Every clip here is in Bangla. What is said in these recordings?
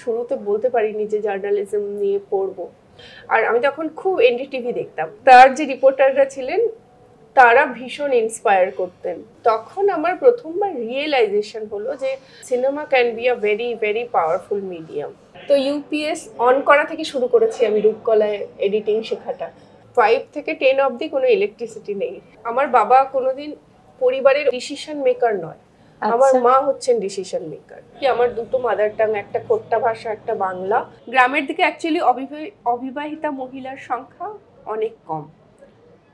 শুরুতে বলতে পারিনি যে জার্নালিজম নিয়ে পড়বো। আর আমি তখন খুব এনডিটিভি দেখতাম, তার যে রিপোর্টাররা ছিলেন তারা ভীষণ ইন্সপায়ার করতেন। তখন আমার প্রথমবার রিয়েলাইজেশন হলো যে cinema can be a very very powerful medium. তো ইউপিএস অন করা থেকে শুরু করেছি আমি রূপকলায় এডিটিং শেখাটা। 5 থেকে 10 অবধি কোনো ইলেকট্রিসিটি নেই। আমার বাবা কোনোদিন পরিবারের ডিসিশন মেকার নয়, আমার মা হচ্ছেন ডিসিশন মেকার। কি আমার দুটো মাদার টাং, একটা খোট্টা ভাষা, একটা বাংলা। গ্রামের দিকে অ্যাকচুয়ালি অবিবাহিতা মহিলার সংখ্যা অনেক কম,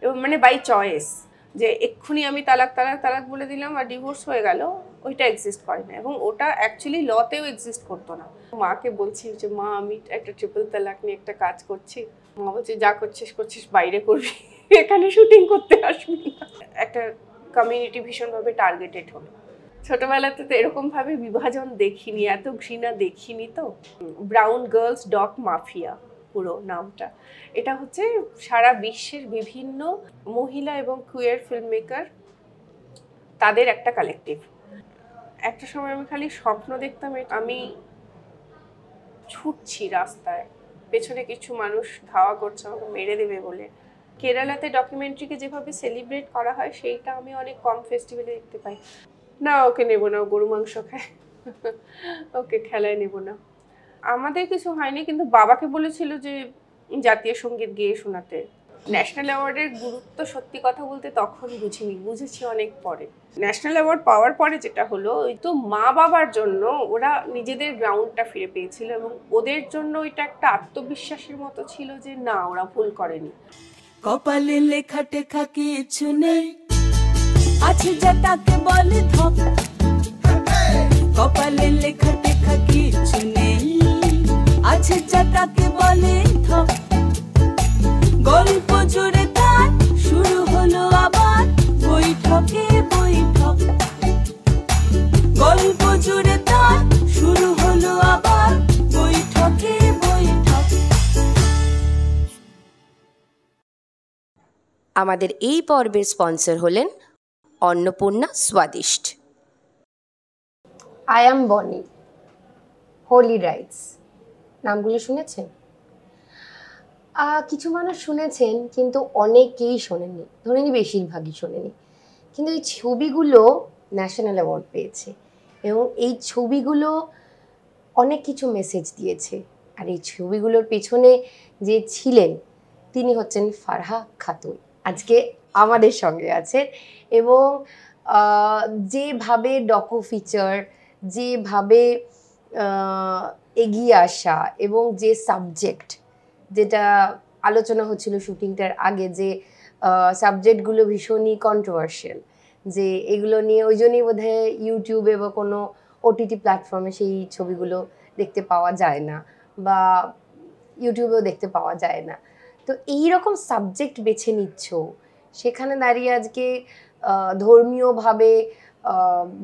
এবং মানে বাই চয়েস, যে এক্ষুনি আমি তালাক তালাক তালাক বলে দিলাম আর ডিভোর্স হয়ে গেল, ওইটা এক্সিস্ট করে না। এবং ওটা অ্যাকচুয়ালি লতেও এক্সিস্ট করতো না। মাকে বলছি যে মা আমি একটা ট্রিপল তালাক নিয়ে একটা কাজ করছি। মা বলছে যা করছিস করছিস বাইরে করবি, এখানে শুটিং করতে আসবি না। একটা কমিউনিটি ভীষণভাবে টার্গেটেড হলো। ছোটবেলাতে তো এরকম ভাবে বিভাজন দেখিনি, এত ঘৃণা দেখিনি। তো ব্রাউন গার্লস ডগ মাফিয়া পুরো নামটা, এটা হচ্ছে সারা বিশ্বের বিভিন্ন মহিলা এবং কুয়ার ফিল্ম মেকার, তাদের একটা কালেকটিভ। একটা সময় আমি খালি স্বপ্ন দেখতাম আমি ছুটছি রাস্তায়, পেছনে কিছু মানুষ ধাওয়া করছে আমাকে মেরে দেবে বলে। কেরালাতে ডকুমেন্টারিকে যেভাবে সেলিব্রেট করা হয় সেইটা আমি অনেক কম ফেস্টিভ্যালে দেখতে পাই। না ওকে নেবো না, গরু মাংস খায়, ওকে খেলায় নেবো না। আমাদের কিছু হয়নি, কিন্তু বাবাকে বলেছিল যে জাতীয় সঙ্গীত গেয়ে শোনাতে। ন্যাশনাল অ্যাওয়ার্ডের গুরুত্ব সত্যি কথা বলতে তখন বুঝিনি, বুঝেছি অনেক পরে। ন্যাশনাল অ্যাওয়ার্ড পাওয়ার পরে যেটা হলো, ওই তো মা বাবার জন্য ওরা নিজেদের গ্রাউন্ডটা ফিরে পেয়েছিল, এবং ওদের জন্য এটা একটা আত্মবিশ্বাসের মতো ছিল যে না ওরা ভুল করেনি। কপালে লেখা টেখা কিছু নেই, আছে যা তাকে বলে ধপ। কপালে লেখা টেখা কিছু নেই, আছে যা তাকে বলে ধপ। গল্প জুড়ে তার শুরু হলো আবার বৈঠকে বৈঠক। গল্প জুড়ে তার শুরু হলো আবার বৈঠকে বৈঠক। আমাদের এই পর্বের স্পন্সর হলেন অন্নপূর্ণা স্বাদিষ্ট। আই অ্যাম বনি, হোলি রাইটস, নামগুলো শুনেছেন? কিছু মানুষ শুনেছেন, কিন্তু অনেকেই শোনেননি, ধরে নি বেশিরভাগই শোনেনি। কিন্তু এই ছবিগুলো ন্যাশনাল অ্যাওয়ার্ড পেয়েছে, এবং এই ছবিগুলো অনেক কিছু মেসেজ দিয়েছে। আর এই ছবিগুলোর পেছনে যে ছিলেন তিনি হচ্ছেন ফারহা খাতুন, আজকে আমাদের সঙ্গে আছেন। এবং যেভাবে ডকু ফিচার, যেভাবে এগিয়ে আসা, এবং যে সাবজেক্ট যেটা আলোচনা হচ্ছিল শুটিংটার আগে, যে সাবজেক্টগুলো ভীষণই কন্ট্রোভার্সিয়াল, যে এগুলো নিয়ে ওই জন্যই বোধহয় ইউটিউবে বা কোনো ওটিটি প্ল্যাটফর্মে সেই ছবিগুলো দেখতে পাওয়া যায় না, বা ইউটিউবেও দেখতে পাওয়া যায় না। তো এইরকম সাবজেক্ট বেছে নিচ্ছ, সেখানে দাঁড়িয়ে আজকে ধর্মীয়ভাবে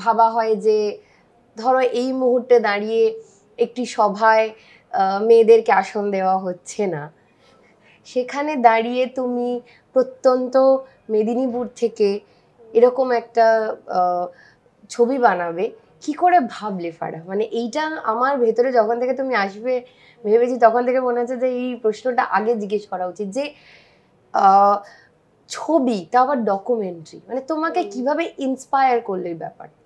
ভাবা হয় যে ধরো এই মুহূর্তে দাঁড়িয়ে একটি সভায় মেয়েদেরকে আসন দেওয়া হচ্ছে না, সেখানে দাঁড়িয়ে তুমি প্রত্যন্ত মেদিনীপুর থেকে এরকম একটা ছবি বানাবে, কি করে ভাবলে ফারা? মানে এইটা আমার ভেতরে যখন থেকে তুমি আসবে ভেবেছি, তখন থেকে মনে হচ্ছে যে এই প্রশ্নটা আগে জিজ্ঞেস করা উচিত, যে ছবি তা আবার ডকুমেন্টারি, মানে তোমাকে কিভাবে ইন্সপায়ার করলে এই ব্যাপারটা?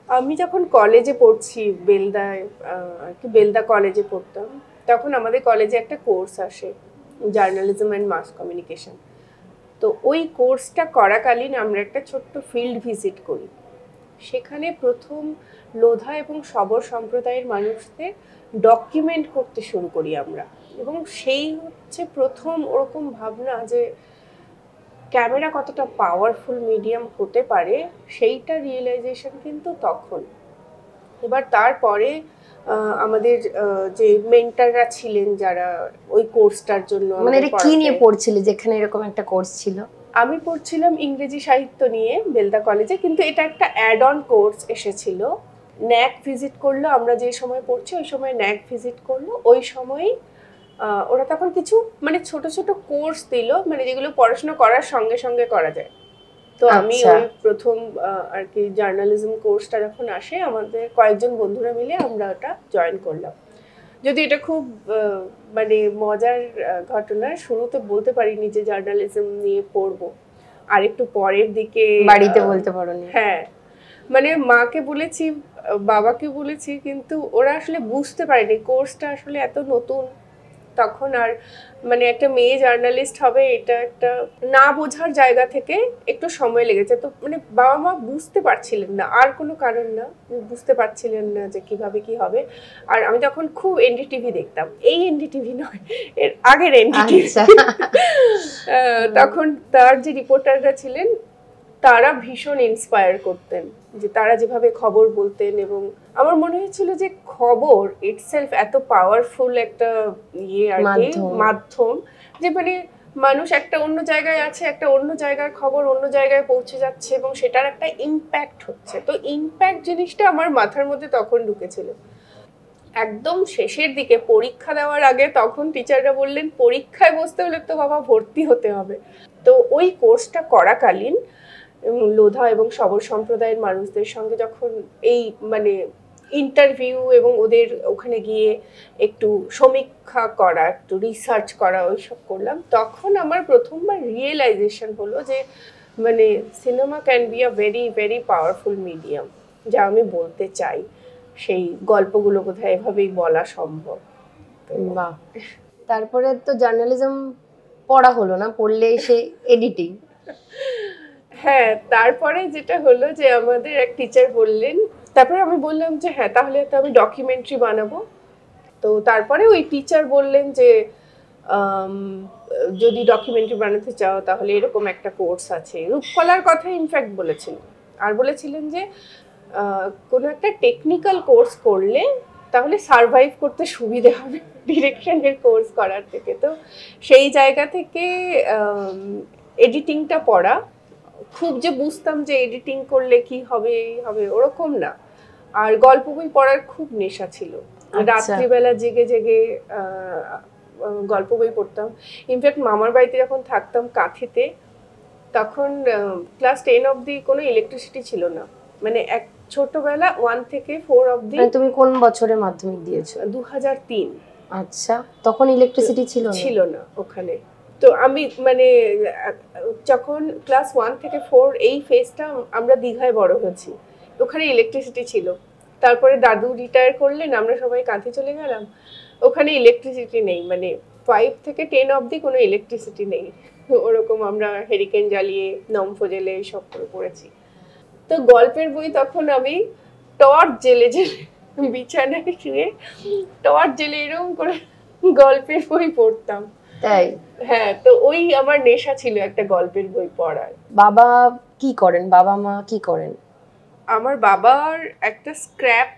আমি যখন কলেজে পড়ছি, বেলদা কলেজে পড়তাম, তখন আমাদের কলেজে একটা কোর্স আসে, জার্নালিজম অ্যান্ড মাস কমিউনিকেশন। তো ওই কোর্সটা করাকালীন আমরা একটা ছোট্ট ফিল্ড ভিজিট করি। সেখানে প্রথম লোধা এবং সবর সম্প্রদায়ের মানুষদের ডকুমেন্ট করতে শুরু করি আমরা, এবং সেই হচ্ছে প্রথম ওরকম ভাবনা যে ক্যামেরা কতটা পাওয়ারফুল মিডিয়াম হতে পারে, সেইটা রিয়েলাইজেশন কিন্তু তখন। এবার তারপরে আমাদের যে মেন্টররা ছিলেন যারা ওই কোর্সটার জন্য, মানে এটা কি নিয়ে পড়ছিলে যেখানে এরকম একটা কোর্স ছিল? আমি পড়ছিলাম ইংরেজি সাহিত্য নিয়ে বেলদা কলেজে, কিন্তু এটা একটা অ্যাড অন কোর্স এসেছিল। ন্যাক ভিজিট করলো, আমরা যে সময় পড়ছি ওই সময় ন্যাক ভিজিট করলো। ওই সময়ই ওরা তখন কিছু মানে ছোট ছোট কোর্স দিল, মানে যেগুলো পড়াশোনা করার সঙ্গে সঙ্গে করা যায়। তো আমি ওই প্রথম আর কি জার্নালিজম কোর্সটা যখন আসে, আমাদের কয়েকজন বন্ধুরা মিলে আমরা ওটা জয়েন করলাম। যদি এটা খুব মানে মজার ঘটনা, শুরুতে বলতে পারিনি যে জার্নালিজম নিয়ে পড়বো, আর একটু পরের দিকে বাড়িতে বলতে পারোনি? হ্যাঁ, মানে মাকে বলেছি, বাবাকে বলেছি, কিন্তু ওরা আসলে বুঝতে পারেনি কোর্সটা আসলে এত নতুন তখন। আর মানে একটা মেয়ে জার্নালিস্ট হবে, এটা একটা না বোঝার জায়গা থেকে একটু সময় লেগেছে। তো মানে বাবা মা বুঝতে পারছিলেন না, আর কোনো কারণ না, বুঝতে পারছিলেন না যে কিভাবে কি হবে। আর আমি তখন খুব এনডিটিভি দেখতাম, এই এনডিটিভি নয়, এর আগের এনডিটিভি। তখন তার যে রিপোর্টাররা ছিলেন তারা ভীষণ ইন্সপায়ার করতেন, যে তারা যেভাবে খবর বলতেন। এবং আমার মনে হয়েছিল যে খবর ইটসেলফ এত পাওয়ারফুল একটা আর কি মাধ্যম, যে মানে মানুষ একটা অন্য জায়গায় আছে, একটা অন্য জায়গার খবর অন্য জায়গায় পৌঁছে যাচ্ছে এবং সেটার একটা ইম্প্যাক্ট হচ্ছে। তো ইম্প্যাক্ট জিনিসটা আমার মাথার মধ্যে তখন ঢুকেছিল। একদম শেষের দিকে পরীক্ষা দেওয়ার আগে তখন টিচাররা বললেন, পরীক্ষায় বসতে হলে তো বাবা ভর্তি হতে হবে। তো ওই কোর্সটা করাকালীন লোধা এবং সবর সম্প্রদায়ের মানুষদের সঙ্গে যখন এই মানে ইন্টারভিউ এবং ওদের ওখানে গিয়ে একটু সমীক্ষা করা, একটু রিসার্চ করা, ওইসব করলাম, তখন আমার প্রথমবার রিয়েলাইজেশন হলো যে মানে cinema can be a very very powerful medium, যা আমি বলতে চাই সেই গল্পগুলো বোধহয় এভাবেই বলা সম্ভব। বাহ। তারপরে তো জার্নালিজম পড়া হলো না, পড়লে সে এডিটিং। হ্যাঁ, তারপরে যেটা হলো যে আমাদের এক টিচার বললেন, তারপরে আমি বললাম যে হ্যাঁ তাহলে তো আমি ডকুমেন্টারি বানাবো। তো তারপরে ওই টিচার বললেন যে যদি ডকুমেন্টারি বানাতে চাও তাহলে এরকম একটা কোর্স আছে, রূপকলার কথা ইনফ্যাক্ট বলেছিলেন। আর বলেছিলেন যে কোনো একটা টেকনিক্যাল কোর্স করলে তাহলে সারভাইভ করতে সুবিধে হবে ডিরেকশনের কোর্স করার থেকে। তো সেই জায়গা থেকে এডিটিংটা পড়া, খুব যে বুঝতাম যে এডিটিং করলে কি হবে হবে ওরকম না। আর গল্প বই পড়ার খুব নেশা ছিল, রাত্রিবেলা জেগে জেগে গল্প বই পড়তাম। ইনফ্যাক্ট মামার বাড়িতে যখন থাকতাম কাঁথিতে, তখন ক্লাস 10 অবধি কোনো ইলেকট্রিসিটি ছিল না, মানে এক ছোটবেলা 1 থেকে 4 অবধি। তুমি কোন বছরে মাধ্যমিক দিয়েছো? 2003। আচ্ছা, তখন ইলেকট্রিসিটি ছিল না ওখানে। তো আমি মানে যখন ক্লাস 1 থেকে 4 এই ফেজটা আমরা দীঘায় বড় হয়েছি, ওখানে ইলেকট্রিসিটি ছিল। তারপরে দাদু রিটায়ার করলেন, আমরা সবাই কাঁথি চলে গেলাম, ওখানে ইলেকট্রিসিটি নেই, মানে 5 থেকে 10 অবধি কোনো ইলেকট্রিসিটি নেই। ওরকম আমরা হেরিকেন জ্বালিয়ে নমফ জেলে এইসব করে পড়েছি। তো গল্পের বই তখন আমি টর্চ জেলে বিছানায় শুয়ে টর্চ জেলে এরকম করে গল্পের বই পড়তাম। তাই? হ্যাঁ, তো ওই আমার নেশা ছিল একটা গল্পের বই পড়ার। বাবা কি করেন? বাবা মা কি করেন? আমার বাবার একটা স্ক্র্যাপ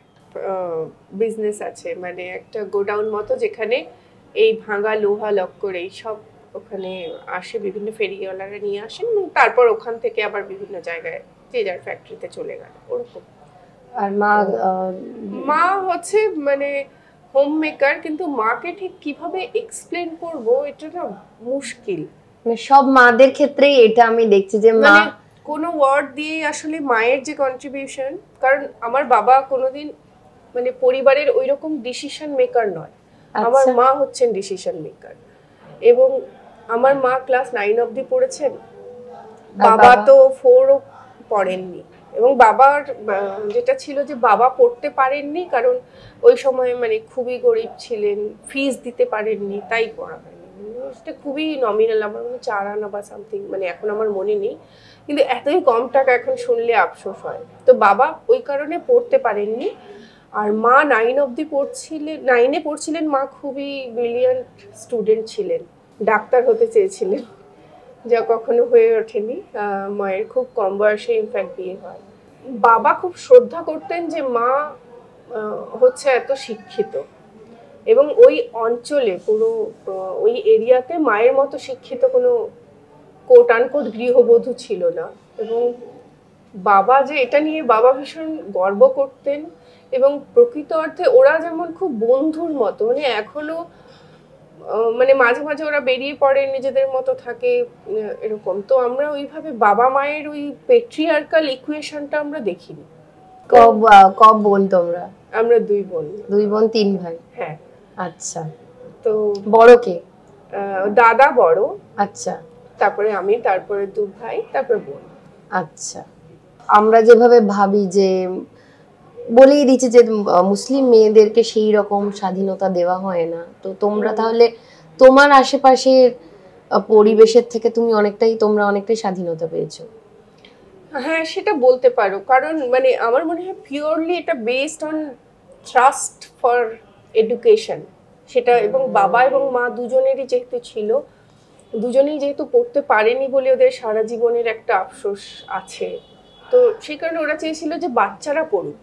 বিজনেস আছে, মানে একটা গোডাউন মতো, যেখানে এই ভাঙা লোহা লক্কর এই সব ওখানে আসে, বিভিন্ন ফেরিওয়ালারা নিয়ে আসেন, তারপর ওখান থেকে আবার বিভিন্ন জায়গায় যে যার ফ্যাক্টরিতে চলে গেল ওরকম। আর মা হচ্ছে মানে হোম মেকার, কিন্তু মাকে ঠিক কিভাবে এক্সপ্লেন করব এটা না মুশকিল। মানে সব মাদের ক্ষেত্রেই এটা আমি দেখছি যে মা কোনো ওয়ার্ড দিয়ে আসলে মায়ের যে কন্ট্রিবিউশন, কারণ আমার বাবা কোনোদিন মানে পরিবারের ওইরকম ডিসিশন মেকার নয়, আমার মা হচ্ছেন ডিসিশন মেকার। এবং আমার মা ক্লাস 9 অবধি পড়েছেন, বাবা তো 4ও পড়েননি। এবং বাবার যেটা ছিল যে বাবা পড়তে পারেননি, কারণ ওই সময় মানে খুবই গরিব ছিলেন, ফিস দিতে পারেননি, তাই পড়া হয়নি। সেটা খুবই নমিনাল, আমার মনে 4 আনা বা সামথিং, মানে এখন আমার মনে নেই, কিন্তু এতই কম টাকা এখন শুনলে আফসোস হয়। তো বাবা ওই কারণে পড়তে পারেননি। আর মা 9 অবধি পড়ছিলেন, 9-এ পড়ছিলেন। মা খুবই ব্রিলিয়ান্ট স্টুডেন্ট ছিলেন, ডাক্তার হতে চেয়েছিলেন, যা কখনো হয়ে ওঠেনি। মায়ের খুব কম বয়সে ইনফ্যাক্ট বিয়ে হয়। বাবা খুব শ্রদ্ধা করতেন যে মা হচ্ছে এত শিক্ষিত, এবং ওই অঞ্চলে পুরো ওই এরিয়াতে মায়ের মতো শিক্ষিত কোনো কোট আনকোট গৃহবধূ ছিল না। এবং বাবা যে এটা নিয়ে বাবা ভীষণ গর্ব করতেন, এবং প্রকৃত অর্থে ওরা যেমন খুব বন্ধুর মতো, মানে এখনো মানে মাঝে মাঝে ওরা বেরিয়ে পড়ে, নিজেদের মতো থাকে, এরকম। তো আমরা ওইভাবে বাবা মায়ের ওই পেট্রিয়ার্কাল ইকুয়েশনটা আমরা দেখিনি। কব বোন তোমরা? আমরা 2 বোন। 2 বোন 3 ভাই? হ্যাঁ। আচ্ছা, তো বড় কে? দাদা বড়, আচ্ছা, তারপরে আমি, তারপরে 2 ভাই, তারপরে বোন। আচ্ছা। আমরা যেভাবে ভাবি যে বলেই দিচ্ছে যে মুসলিম মেয়েদেরকে সেই রকম স্বাধীনতা দেওয়া হয় না, তো তোমরা তাহলে তোমার আশেপাশের পরিবেশের থেকে তোমরা অনেকটাই স্বাধীনতা পেয়েছো। হ্যাঁ, সেটা বলতে পারো, কারণ মানে আমার মনে হয় পিওরলি এটা based on trust for education সেটা, এবং বাবা এবং মা দুজনেরই যেহেতু ছিল, দুজনেই যেহেতু পড়তে পারেনি বলে ওদের সারা জীবনের একটা আফসোস আছে, তো সেই কারণে ওরা চেয়েছিল যে বাচ্চারা পড়ুক।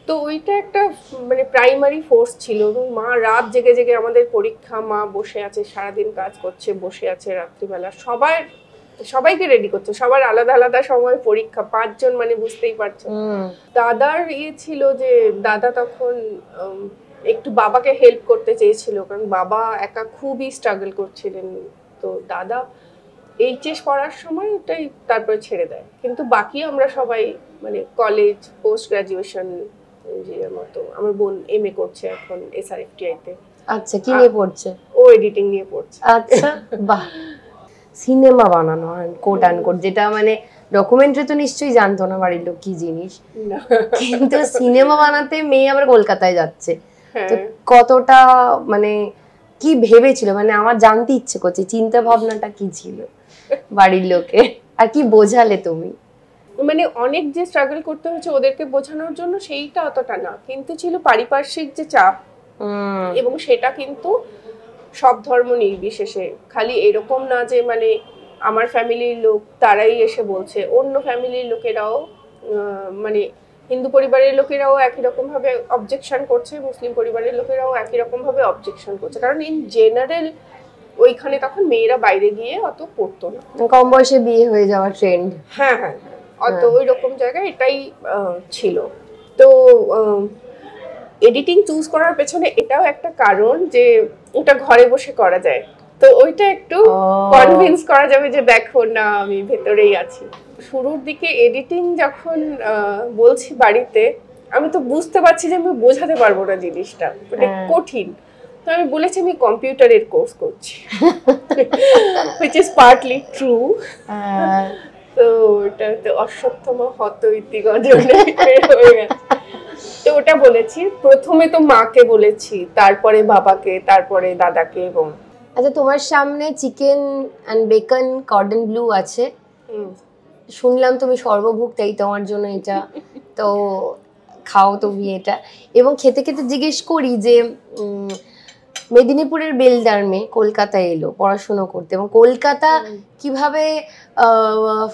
তো ওইটা একটা মানে প্রাইমারি ফোর্স ছিল। এবং মা রাত জেগে জেগে, আমাদের পরীক্ষা, মা বসে আছে সারাদিন কাজ করছে, বসে আছে রাত্রিবেলা, সবাইকে রেডি করছে, সবার আলাদা আলাদা সময় পরীক্ষা, 5 জন, মানে বুঝতেই পারছো। দাদার ছিল যে দাদা তখন একটু বাবাকে হেল্প করতে চেয়েছিল, কারণ বাবা একা খুবই স্ট্রাগল করছিলেন। তো দাদা এইচএস পড়ার সময় ওটাই তারপরে ছেড়ে দেয়, কিন্তু বাকি আমরা সবাই মানে কলেজ, পোস্ট গ্রাজুয়েশন, যে মতো। আমার বোন এমএ করছে এখন এসআরএফটিআই তে। আচ্ছা, কি নিয়ে পড়ছে? ও এডিটিং নিয়ে পড়ছে। আচ্ছা, বাহ। সিনেমা বানানো হয় কোট আনকোট, যেটা মানে ডকুমেন্টারি তো নিশ্চয়ই জানতো না বাড়ির লোক কি জিনিস, কিন্তু সিনেমা বানাতে মেয়ে আবার কলকাতায় যাচ্ছে, তো কতটা মানে কি ভেবেছিল? মানে আমার জানতে ইচ্ছে করছে চিন্তা ভাবনাটা কি ছিল বাড়ির লোকে, আর কি বোঝালে তুমি? মানে অনেক যে স্ট্রাগল করতে হয়েছে ওদেরকে বোঝানোর জন্য, সেইটা অতটা না, কিন্তু ছিল পারিপার্শ্বিক যে চাপ, এবং সেটা কিন্তু সব ধর্ম নির্বিশেষে, খালি এরকম না যে মানে আমার ফ্যামিলির লোক তারাই এসে বলছে, অন্য ফ্যামিলির লোকেরাও, মানে হিন্দু পরিবারের লোকেরাও একই রকম ভাবে অবজেকশন করছে, মুসলিম পরিবারের লোকেরাও একই রকম ভাবে অবজেকশন করছে, কারণ ইন জেনারেল ওইখানে তখন মেয়েরা বাইরে গিয়ে অত পড়তো না, কম বয়সে বিয়ে হয়ে যাওয়ার ট্রেন্ড। হ্যাঁ হ্যাঁ, অত ওই রকম জায়গায় এটাই ছিল। তো এডিটিং চুজ করার পেছনে এটাও একটা কারণ যে ওটা ঘরে বসে করা যায়, তো ওইটা একটু কনভিন্স করা যাবে যে দেখো না আমি ভেতরেই আছি। শুরুর দিকে এডিটিং যখন বলছি বাড়িতে, আমি তো বুঝতে পারছি যে আমি বোঝাতে পারবো না জিনিসটা, মানে কঠিন। তো আমি বলেছি আমি কম্পিউটারের কোর্স করছি, which is partly true. তো ওটা তো অশ্বত্থমা হত ইতি গজনে হয়ে গেছে। তো ওটা বলেছি, প্রথমে তো মাকে বলেছি, তারপরে বাবাকে, তারপরে দাদাকে। এবং আচ্ছা, তোমার সামনে chicken and bacon cordon bleu আছে, শুনলাম তুমি সর্বভুক্তাই, তোমার জন্য এটা, তো খাও তুমি এটা। এবং খেতে খেতে জিজ্ঞেস করি যে মেদিনীপুরের বেলদার মেয়ে কলকাতায় এলো পড়াশোনা করতে, এবং কলকাতা কিভাবে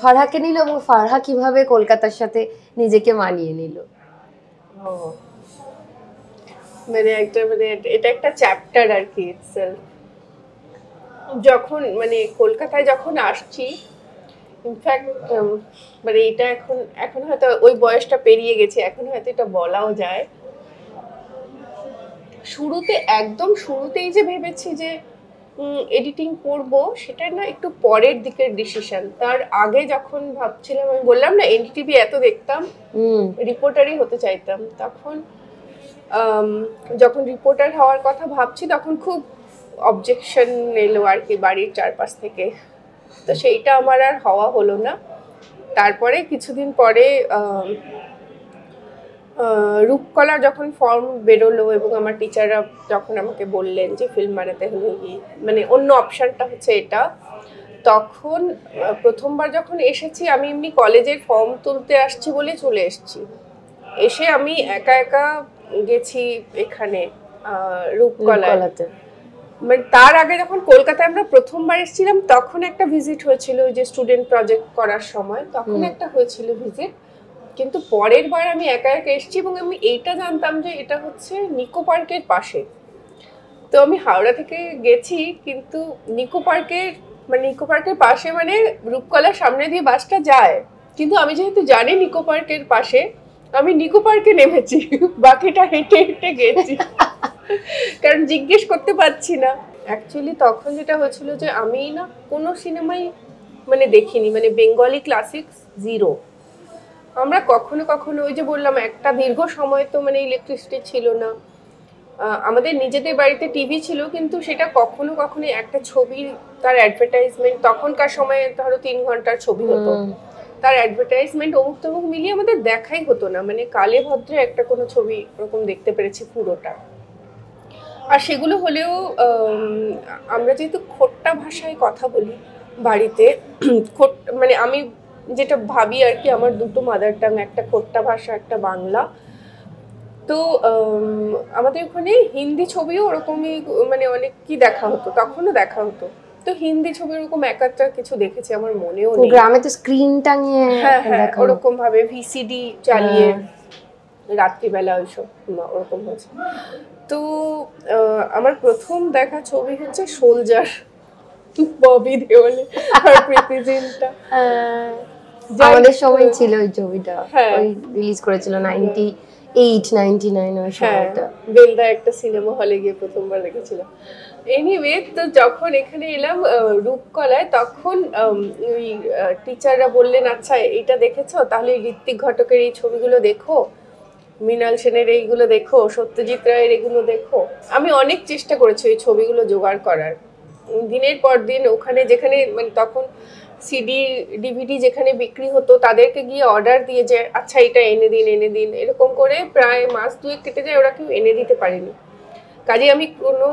ফারহাকে নিল, এবং ফারহা কিভাবে কলকাতার সাথে নিজেকে মানিয়ে নিল? মানে এটা একটা চ্যাপ্টার আর কি ইটসেলফ। যখন মানে কলকাতায় যখন আসছি, ইনফ্যাক্ট মানে এটা এখন হয়তো ওই বয়সটা পেরিয়ে গেছে, এখন হয়তো এটা বলাও যায়। একদম শুরুতেই যে ভেবেছি যে এডিটিং করব, সেটা না একটু পরের দিকের ডিসিশন। তার আগে যখন ভাবছিলাম, আমি বললাম না এনডিটিভি এত দেখতাম, রিপোর্টারই হতে চাইতাম, তখন যখন রিপোর্টার হওয়ার কথা ভাবছি তখন খুব অবজেকশন এলো আর কি বাড়ির চারপাশ থেকে, তো সেইটা আমার আর হওয়া হলো না। তারপরে কিছুদিন পরে রূপকলা যখন ফর্ম বেরোলো, এবং আমার টিচাররা যখন আমাকে বললেন যে ফিল্ম বানাতে হলে মানে অন্য অপশানটা হচ্ছে এটা, তখন প্রথমবার যখন এসেছি, আমি এমনি কলেজের ফর্ম তুলতে আসছি বলে চলে এসেছি, এসে আমি একা একা গেছি এখানে রূপকলাতে। মানে তার আগে যখন কলকাতায় আমরা প্রথমবার এসেছিলাম, তখন একটা ভিজিট হয়েছিল, ওই যে স্টুডেন্ট প্রজেক্ট করার সময়, তখন একটা হয়েছিল ভিজিট। কিন্তু পরের বার আমি একা একা এসেছি, এবং আমি এইটা জানতাম যে এটা হচ্ছে নিকো পার্কের পাশে। তো আমি হাওড়া থেকে গেছি, কিন্তু নিকো পার্কের পাশে মানে রূপকলার সামনে দিয়ে বাসটা যায়, কিন্তু আমি যেহেতু জানি নিকো পার্কের পাশে, আমি নিকো পার্কে নেমেছি, বাকিটা হেঁটে হেঁটে গেছি, কারণ জিজ্ঞেস করতে পারছি না। অ্যাকচুয়ালি তখন যেটা হয়েছিল যে আমি না কোনো সিনেমাই মানে দেখিনি, মানে বেঙ্গলি ক্লাসিক্স জিরো। আমরা কখনো কখনো ওই যে বললাম একটা দীর্ঘ সময় তো মানে ইলেকট্রিসিটি ছিল না, আমাদের নিজেদের বাড়িতে টিভি ছিল, কিন্তু সেটা কখনো কখনো একটা ছবি তার অ্যাডভার্টাইজমেন্ট, তখনকার সময়ে ধরো 3 ঘন্টার ছবি হতো, তার অ্যাডভার্টাইজমেন্ট অমুক তমুক মিলিয়ে আমাদের দেখাই হতো না। মানে কালে ভদ্রে একটা কোনো ছবি ওরকম দেখতে পেরেছি পুরোটা। আর সেগুলো হলেও আমরা যেহেতু খোট্টা ভাষায় কথা বলি বাড়িতে, মানে আমি যেটা ভাবি আর কি, আমার দুটো মাদার টাং, একটা খোট্টা ভাষা, একটা বাংলা। তো আমাদের ওখানে হিন্দি ছবিও ওরকমই মানে অনেক কি দেখা হতো, তখনও দেখা হতো। তো হিন্দি ছবি ওরকম একাত্তর কিছু দেখেছি আমার মনেও নেই। গ্রামে তো স্ক্রিন টাঙিয়ে ওরকম ভাবে ভিসিডি চালিয়ে রাত্রিবেলা ওইসব ওরকম হয়েছে। তো আমার প্রথম দেখা ছবি হচ্ছে সোলজার, ববি দেওলে আর প্রীতি জিন্টা। আমাদের সময় ছিল ওই ছবিটা, ওই রিলিজ করেছিল 98-99 ওই সময়টা। বেলদা একটা সিনেমা হলে গিয়ে প্রথমবার দেখেছিলাম। এনিওয়ে, তো যখন এখানে এলাম রূপকলায়, তখন ওই টিচাররা বললেন আচ্ছা এটা দেখেছো, তাহলে ঋত্বিক ঘটকের এই ছবিগুলো দেখো, মৃণাল সেনের এইগুলো দেখো, সত্যজিৎ রায়ের এগুলো দেখো। আমি অনেক চেষ্টা করেছি ওই ছবিগুলো জোগাড় করার, দিনের পর দিন ওখানে যেখানে মানে তখন সিডি ডিভিডি যেখানে বিক্রি হতো তাদেরকে গিয়ে অর্ডার দিয়ে যে আচ্ছা এটা এনে দিন, এরকম করে প্রায় মাস 2 কেটে যায়, ওরা কেউ এনে দিতে পারেনি। কাজে আমি কোনো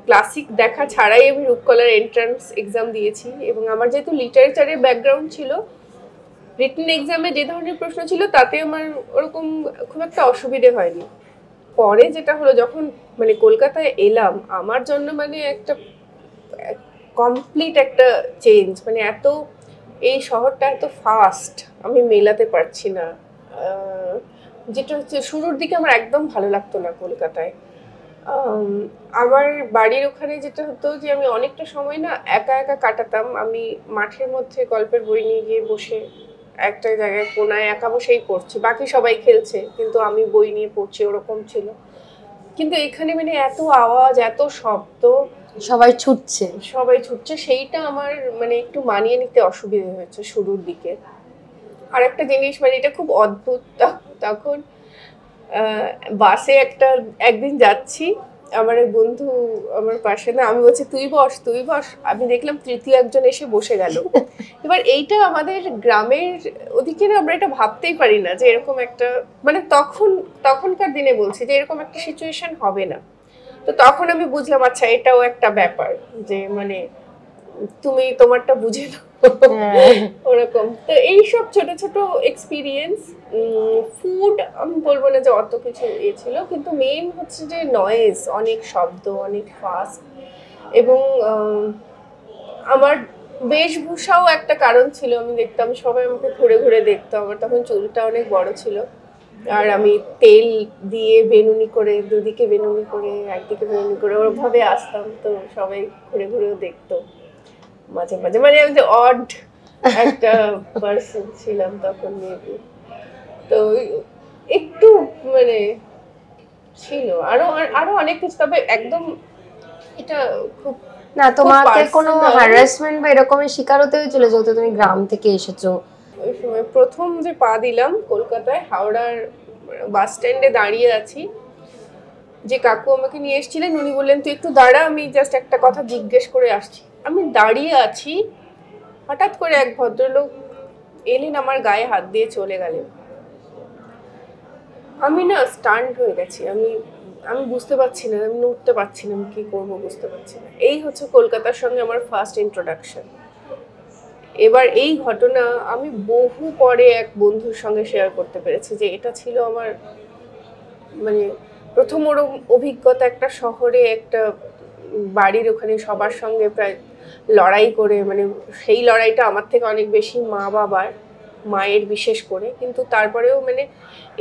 ক্লাসিক দেখা ছাড়াই আমি রূপকলার এন্ট্রান্স এক্সাম দিয়েছি। এবং আমার যেহেতু লিটারেচারের ব্যাকগ্রাউন্ড ছিল, রিটেন এক্সামে যে ধরনের প্রশ্ন ছিল তাতে আমার ওরকম খুব একটা অসুবিধে হয়নি। পরে যেটা হলো, যখন মানে কলকাতায় এলাম, আমার জন্য মানে একটা কমপ্লিট একটা চেঞ্জ। মানে এত এই শহরটা এত ফাস্ট, আমি মেলাতে পারছি না। যেটা হচ্ছে শুরুর দিকে আমার একদম ভালো লাগতো না কলকাতায়। আমার বাড়ির ওখানে যেটা হতো যে আমি অনেকটা সময় না একা একা কাটাতাম। আমি মাঠের মধ্যে গল্পের বই নিয়ে গিয়ে বসে একটা জায়গায় কোনায় একা বসেই পড়ছি, বাকি সবাই খেলছে কিন্তু আমি বই নিয়ে পড়ছি, ওরকম ছিল। কিন্তু এখানে মানে এত আওয়াজ, এত শব্দ, সবাই ছুটছে, সেইটা আমার মানে একটু মানিয়ে নিতে অসুবিধা হয়েছে শুরুর দিকে। আর একটা জিনিস মানে এটা খুব অদ্ভুত, তখন বাসে একদিন যাচ্ছি, আমার এক বন্ধু আমার পাশে, না আমি বলছি তুই বস, আমি দেখলাম তৃতীয় একজন এসে বসে গেল। এবার এইটা আমাদের গ্রামের ওদিকে না আমরা এটা ভাবতেই পারি না যে এরকম একটা মানে তখনকার দিনে বলছি যে এরকম একটা সিচুয়েশন হবে না। তো তখন আমি বুঝলাম আচ্ছা এটাও একটা ব্যাপার, যে মানে তুমি তোমারটা বুঝে নাও ওরকম। তো এইসব ছোট ছোট এক্সপিরিয়েন্স। ফুড আমি বলবো না যে অত কিছু ছিল, কিন্তু মেইন হচ্ছে যে নয়েজ, অনেক শব্দ, অনেক ফাস্ট। এবং আমার বেশভূষাও একটা কারণ ছিল। আমি দেখতাম সবাই আমাকে ঘুরে ঘুরে দেখতো, আমার তখন চুলটা অনেক বড় ছিল, আর আমি তেল দিয়ে বেনুনি করে, দুদিকে বেনুনি করে, একদিকে বেনুনি করে ওরভাবে আসতাম। তো সবাই ঘুরে ঘুরেও দেখতো মাঝে মাঝে, মানে আমি যে অড একটা পার্সন ছিলাম তখন মেবি। তো একটু মানে ছিল আরো অনেক কিছু, তবে একদম এটা খুব না তোমাকে কোনো হ্যারাসমেন্ট বা এরকমের শিকার হতে হয়েছিল যেহেতু তুমি গ্রাম থেকে এসেছো? ওই সময় প্রথম যে পা দিলাম কলকাতায়, হাওড়ার বাস স্ট্যান্ডে দাঁড়িয়ে আছি, যে কাকু আমাকে নিয়ে এসেছিলেন উনি বললেন তুই একটু দাঁড়া, আমি জাস্ট একটা কথা জিজ্ঞেস করে আসছি। আমি দাঁড়িয়ে আছি, হঠাৎ করে এক ভদ্রলোক এলেন, আমার গায়ে হাত দিয়ে চলে গেলেন। আমি না স্টান্ড হয়ে গেছি, আমি বুঝতে পারছি না, আমি নড়তে পারছি না, আমি কি করবো বুঝতে পারছি না। এই হচ্ছে কলকাতার সঙ্গে আমার ফার্স্ট ইন্ট্রোডাকশন। এবার এই ঘটনা আমি বহু পরে এক বন্ধুর সঙ্গে শেয়ার করতে পেরেছি, যে এটা ছিল আমার মানে প্রথম অভিজ্ঞতা, একটা শহরে, একটা বাড়ির ওখানে সবার সঙ্গে প্রায় লড়াই করে, মানে সেই লড়াইটা আমার থেকে অনেক বেশি মা বাবার, মায়ের বিশেষ করে। কিন্তু তারপরেও মানে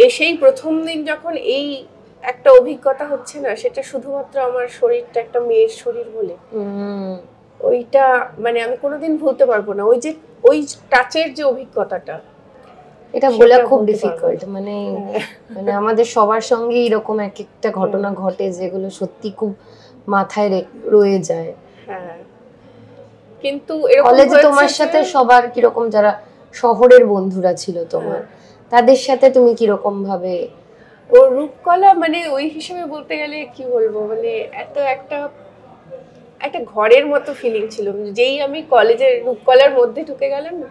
এসেই প্রথম দিন যখন এই একটা অভিজ্ঞতা হচ্ছে না, সেটা শুধুমাত্র আমার শরীরটা একটা মেয়ের শরীর বলে, ওইটা মানে আমি কোনোদিন ভুলতে পারবো না। ওই টাচের যে অভিজ্ঞতাটা, এটা বলা খুব ডিফিকাল্ট, মানে মানে আমাদের সবার সঙ্গে এরকম এক একটা ঘটনা ঘটে যেগুলো সত্যি খুব মাথায় রয়ে যায়। হ্যাঁ, কিন্তু কলেজে তোমার সাথে সবার কিরকম, যারা শহরের বন্ধুরা ছিল তোমার, তাদের সাথে তুমি কিরকম ভাবে? ও রূপকলা মানে ওই হিসেবে বলতে গেলে কি বলবো, মানে এত একটা একটা ঘরের মতো ফিলিং ছিল। যেই আমি কলেজের রূপকলার মধ্যে ঢুকে গেলাম না,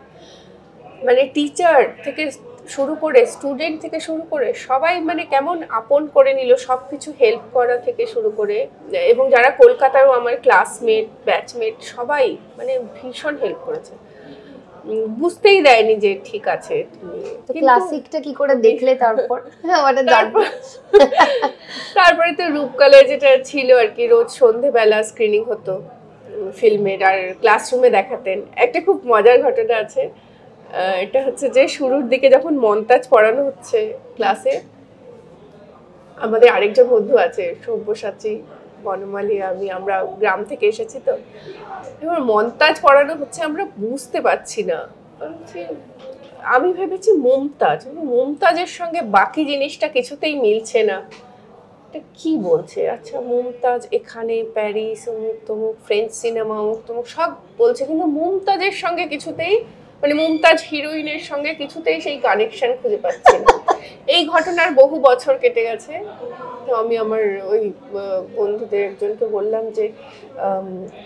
মানে টিচার থেকে শুরু করে স্টুডেন্ট থেকে শুরু করে সবাই মানে কেমন আপন করে নিল, সবকিছু হেল্প করা থেকে শুরু করে, এবং যারা কলকাতারও আমার ক্লাসমেট ব্যাচমেট সবাই মানে ভীষণ হেল্প করেছে, বুঝতেই দেয়নি যে ঠিক আছে। ক্লাসিকটা কি করে দেখলে তারপর? তারপরে তো রূপকলা যেটা ছিল আর কি, রোজ সন্ধেবেলা স্ক্রিনিং হতো ফিল্মের, আর ক্লাসরুমে দেখাতেন। একটা খুব মজার ঘটনা আছে, এটা হচ্ছে যে শুরুর দিকে যখন মন্তাজ পড়ানো হচ্ছে ক্লাসে, আমাদের আরেকজন বন্ধু আছে সব্যসাচী, বনমালী, আমরা গ্রাম থেকে এসেছি, তো এবার মন্তাজ পড়ানো হচ্ছে, আমরা বুঝতে পারছি না। আমি ভেবেছি মুমতাজের সঙ্গে বাকি জিনিসটা কিছুতেই মিলছে না, কি বলছে। আচ্ছা মুমতাজ এখানে, প্যারিস, অমুক তমুক, ফ্রেঞ্চ সিনেমা, অমুক তমুক সব বলছে, কিন্তু মুমতাজের সঙ্গে কিছুতেই, মানে মুমতাজ হিরোইনের সঙ্গে কিছুতেই সেই কানেকশন খুঁজে পাচ্ছি না। এই ঘটনার বহু বছর কেটে গেছে। তো আমি আমার ওই বন্ধুদের একজনকে বললাম যে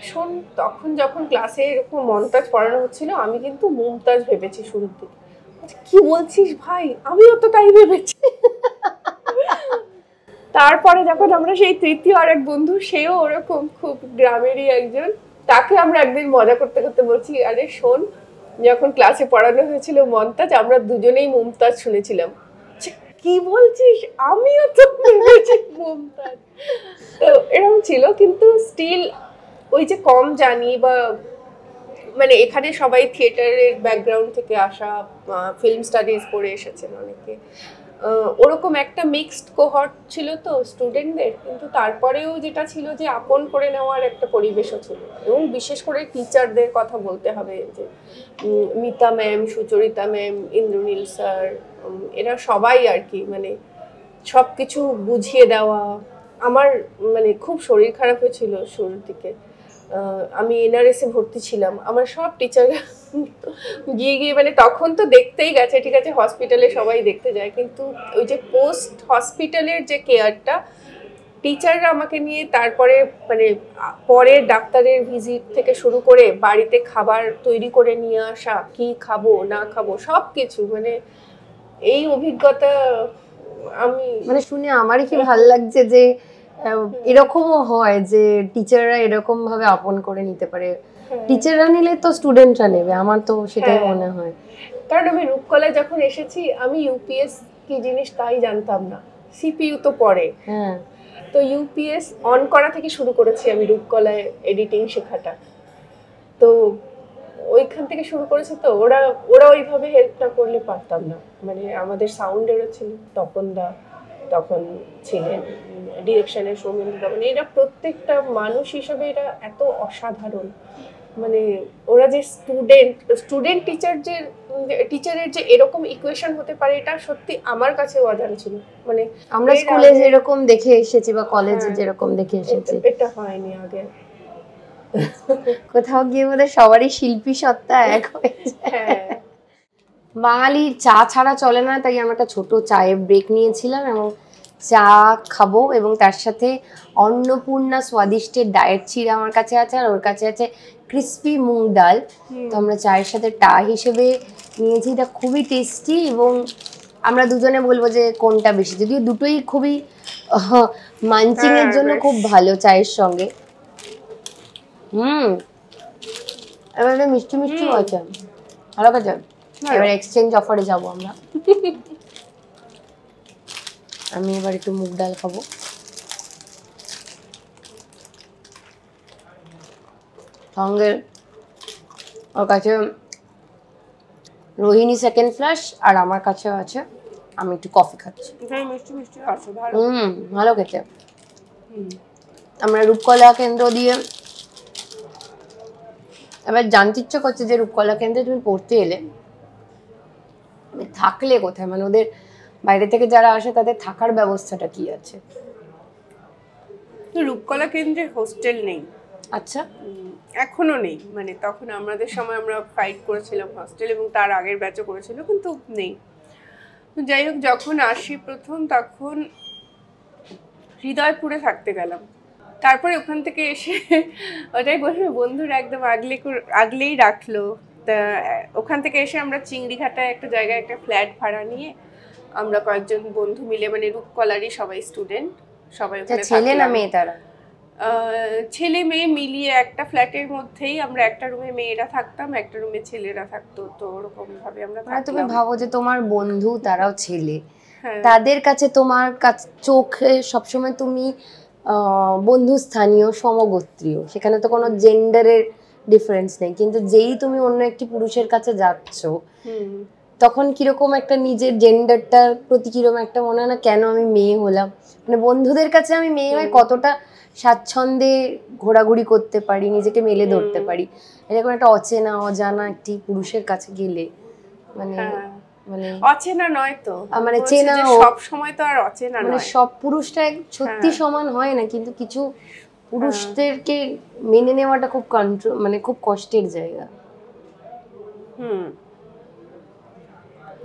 শোন, তখন যখন ক্লাসে এরকম মন্তাজ পড়ানো হচ্ছিল, আমি কিন্তু মুমতাজ ভেবেছি শুরুর দিকে। কি বলছিস ভাই, আমিও তো তাই ভেবেছি। তারপরে যখন আমরা সেই তৃতীয় আরেক বন্ধু, সেও ওরকম খুব গ্রামেরই একজন, তাকে আমরা একদিন মজা করতে করতে বলছি, আরে শোন, যখন ক্লাসে পড়ানো হয়েছিল মন্তাজ, আমরা দুজনেই মুমতাজ শুনেছিলাম। কি বলছিস, আমিও তো ভেবেছি মুমতাজ। তো এরকম ছিল, কিন্তু স্টিল ওই যে কম জানি, বা মানে এখানে সবাই থিয়েটারের ব্যাকগ্রাউন্ড থেকে আসা, ফিল্ম স্টাডিজ পড়ে এসেছেন অনেকে, ওরকম একটা মিক্সড কোহর্ট ছিল তো স্টুডেন্টদের, কিন্তু তারপরেও যেটা ছিল যে আপন করে নেওয়ার একটা পরিবেশও ছিল। এবং বিশেষ করে টিচারদের কথা বলতে হবে, যে Mita ma'am, Sucharita ma'am, Indranil sir, এরা সবাই আর কি, মানে সব কিছু বুঝিয়ে দেওয়া। আমার মানে খুব শরীর খারাপ হয়েছিল শুরুর দিকে, আমি এনআরএসে ভর্তি ছিলাম, আমার সব টিচাররা গিয়ে মানে তখন তো দেখতেই গেছে, ঠিক আছে হসপিটালে সবাই দেখতে যায়, কিন্তু ওই যে পোস্ট হসপিটালের যে কেয়ারটা, টিচাররা আমাকে নিয়ে তারপরে মানে পরে ডাক্তারের ভিজিট থেকে শুরু করে বাড়িতে খাবার তৈরি করে নিয়ে আসা, কি খাবো না খাবো সব কিছু, মানে এই অভিজ্ঞতা আমি মানে শুনে আমারই কি ভালো লাগছে যে এরকমও হয় যে টিচাররা এরকম ভাবে আপন করে নিতে পারে। টিচাররা নিলে তো স্টুডেন্টরা নেবে, আমার তো সেটাই মনে হয়। কারণ আমি রূপকলায় যখন এসেছি, আমি ইউপিএস কি জিনিস তাই জানতাম না, সিপিইউ তো পরে, তো ইউপিএস অন করা থেকে শুরু করেছি আমি রূপকলায় এডিটিং শেখাটা। তো ওইখান থেকে শুরু করেছে, তো ওরা ওইভাবে হেল্প না করলে পারতাম না। মানে আমাদের সাউন্ডেরও ছিল তপনদা, তখন ছিলেন ডিরেকশনের সৌমেন্দ্রদা, মানে এরা প্রত্যেকটা মানুষ হিসেবে এরা এত অসাধারণ। মানে ওরা যে স্টুডেন্ট টিচারের যে এরকম ইকুয়েশন হতে পারে, এটা সত্যি আমার কাছে অজানা ছিল। মানে আমরা স্কুলে যেরকম দেখে এসেছি বা কলেজে যেরকম দেখে এসেছি, এটা হয়নি আগে। কোথাও গিয়ে বোধহয় সবারই শিল্পী সত্তা এক হয়ে যায়। বাঙালির চা ছাড়া চলে না, তাই আমরা একটা ছোট চায়ের ব্রেক নিয়েছিলাম এবং চা খাবো, এবং তার সাথে অন্নপূর্ণা স্বাদিষ্টের ডায়েট চিড়া আমার কাছে আছে, আর ওর কাছে আছে ক্রিস্পি মুগ ডাল। তো আমরা চায়ের সাথে টা হিসেবে নিয়েছি, এটা খুবই টেস্টি, এবং আমরা দুজনে বলবো যে কোনটা বেশি, যদিও দুটোই খুবই মাঞ্চিং এর জন্য খুব ভালো চায়ের সঙ্গে। এবার মিষ্টি মিষ্টি আছে, ভালো কাছে। এবার এক্সচেঞ্জ অফারে যাবো আমরা। আমি এবার একটু মুগ ডাল খাবো। সঙ্গে ওর কাছে রোহিণী সেকেন্ড ফ্লাশ, আর আমার কাছে আছে, আমি একটু কফি খাচ্ছি। ভালো খেতে। আমরা রূপকলা কেন্দ্র দিয়ে এবার জানতে ইচ্ছে করছে যে রূপকলা কেন্দ্রে তুমি পড়তে এলে থাকলে কোথায়, মানে ওদের বাইরে থেকে যারা আসে তাদের থাকার ব্যবস্থাটা কি আছে? রূপকলা কেন্দ্রে হোস্টেল নেই। আচ্ছা, এখনো নেই, মানে তখন আমাদের সময় আমরা ফাইট করেছিলাম হোস্টেল, এবং তার আগের ব্যাচও করেছিল, কিন্তু নেই। যাই হোক, যখন আসি প্রথম তখন হৃদয়পুরে থাকতে গেলাম। তারপরে ওখান থেকে এসে ওটাই বলবে, বন্ধুরা একদম আগলেই রাখলো। তা ওখান থেকে এসে আমরা চিংড়িঘাটায় একটা জায়গায় একটা ফ্ল্যাট ভাড়া নিয়ে আমরা কয়েকজন বন্ধু মিলে, মানে রূপকলারই সবাই স্টুডেন্ট, সবাই ওখানে ছেলে না থাকলাম। মেয়ে তারা? ছেলে মেয়ে মিলিয়ে একটা ফ্ল্যাটের মধ্যেই আমরা, একটা রুমে মেয়েরা থাকতাম, একটা রুমে ছেলেরা থাকতো। তো ওরকম ভাবে আমরা থাকতাম। তুমি ভাবো যে তোমার বন্ধু তারাও ছেলে, হ্যাঁ। তাদের কাছে তোমার কাছে চোখে সবসময় তুমি বন্ধুস্থানীয়, সমগোত্রীয়, সেখানে তো কোনো জেন্ডারের ডিফারেন্স নেই, কিন্তু যেই তুমি অন্য একটি পুরুষের কাছে যাচ্ছ তখন কিরকম একটা নিজের জেন্ডারটার প্রতি কিরকম একটা মনে হয় না, কেন আমি মেয়ে হলাম, মানে বন্ধুদের কাছে আমি মেয়ে হয়ে কতটা স্বাচ্ছন্দ্যে ঘোরাঘুরি করতে পারি, নিজেকে মেলে ধরতে পারি, এরকম একটা অচেনা অজানা একটি পুরুষের কাছে গেলে মানে মানে অচেনা নয় তো, মানে চেনা, সব সময় তো আর অচেনা নয়, মানে সব পুরুষটা সত্যি সমান হয় না, কিন্তু কিছু পুরুষদেরকে মেনে নেওয়াটা খুব কন্ট্রোল, মানে খুব কষ্টের জায়গা।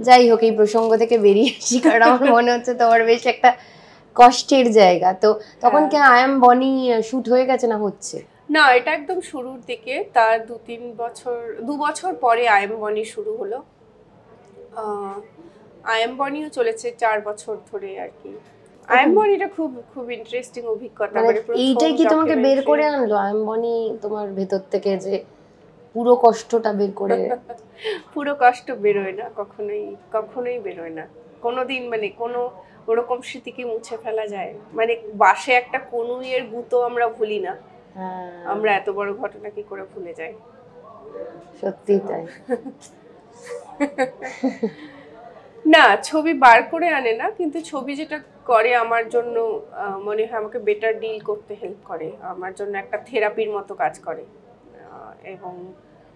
যাই হোক, এই প্রসঙ্গ থেকে বেরিয়ে আসি, কারণ আমার মনে হচ্ছে তোমার বেশ একটা কষ্টের জায়গা। তো তখন কি আই এম বনি শুট হয়ে গেছে না হচ্ছে? না, এটা একদম শুরুর দিকে, তার 2 বছর পরে আই এম বনি শুরু হলো। আই এম বনিও চলেছে 4 বছর ধরে আর কি। আই এম বনিটা খুব খুব ইন্টারেস্টিং অভিজ্ঞতা। মানে এইটাই কি তোমাকে বের করে আনলো আই এম বনি তোমার ভেতর থেকে, যে পুরো কষ্টটা বের করে? পুরো কষ্ট বেরোয় না, কখনোই বেরোয় না কোনোদিন, মানে কোনো ওরকম স্মৃতিকে মুছে ফেলা যায়? মানে বাসে একটা কনুইয়ের গুঁতো আমরা ভুলি না, আমরা এত বড় ঘটনা কি করে ভুলে যাই? সত্যি তাই। না, ছবি বার করে আনে না, কিন্তু ছবি যেটা করে আমার জন্য মনে হয় আমাকে বেটার ডিল করতে হেল্প করে, আমার জন্য একটা থেরাপির মতো কাজ করে। এবং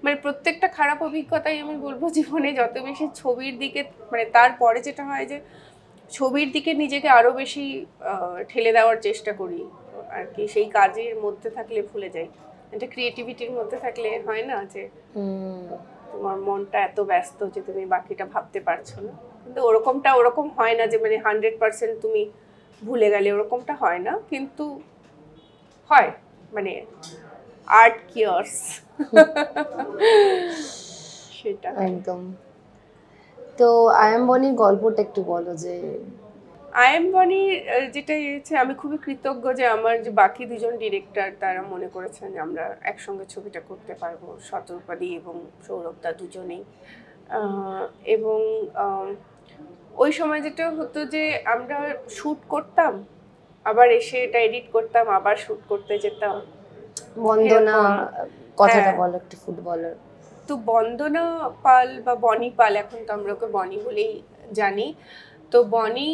মানে প্রত্যেকটা খারাপ অভিজ্ঞতাই আমি বলবো জীবনে যত বেশি ছবির দিকে, মানে তারপরে যেটা হয় যে ছবির দিকে নিজেকে আরো বেশি ঠেলে দেওয়ার চেষ্টা করি আর কি। সেই কাজের মধ্যে থাকলে ভুলে যাই, এটা ক্রিয়েটিভিটির মধ্যে থাকলে হয় না যে তোমার মনটা এত ব্যস্ত যে তুমি বাকিটা ভাবতে পারছো না। কিন্তু ওরকম হয় না যে মানে 100% তুমি ভুলে গেলে, ওরকমটা হয় না, কিন্তু হয় মানে আর্ট কিওর্স সেটা একদম। তো আই এম বনির গল্পটা একটু বলো। যে আই এম বনির যেটা হচ্ছে, আমি খুবই কৃতজ্ঞ যে আমার যে বাকি দুজন ডিরেক্টর তারা মনে করেছেন যে আমরা একসঙ্গে ছবিটা করতে পারবো, শতরূপাদি এবং সৌরভদা দুজনেই। এবং ওই সময় যেটা হতো যে আমরা শ্যুট করতাম, আবার এসে এটা এডিট করতাম, আবার শ্যুট করতে যেতাম। বন্দনা কথাটা বলো একটু, ফুটবলার। তো বন্দনা পাল বা বনি পাল, এখন তো আমরা ওকে বনি বলেই জানি। তো বনি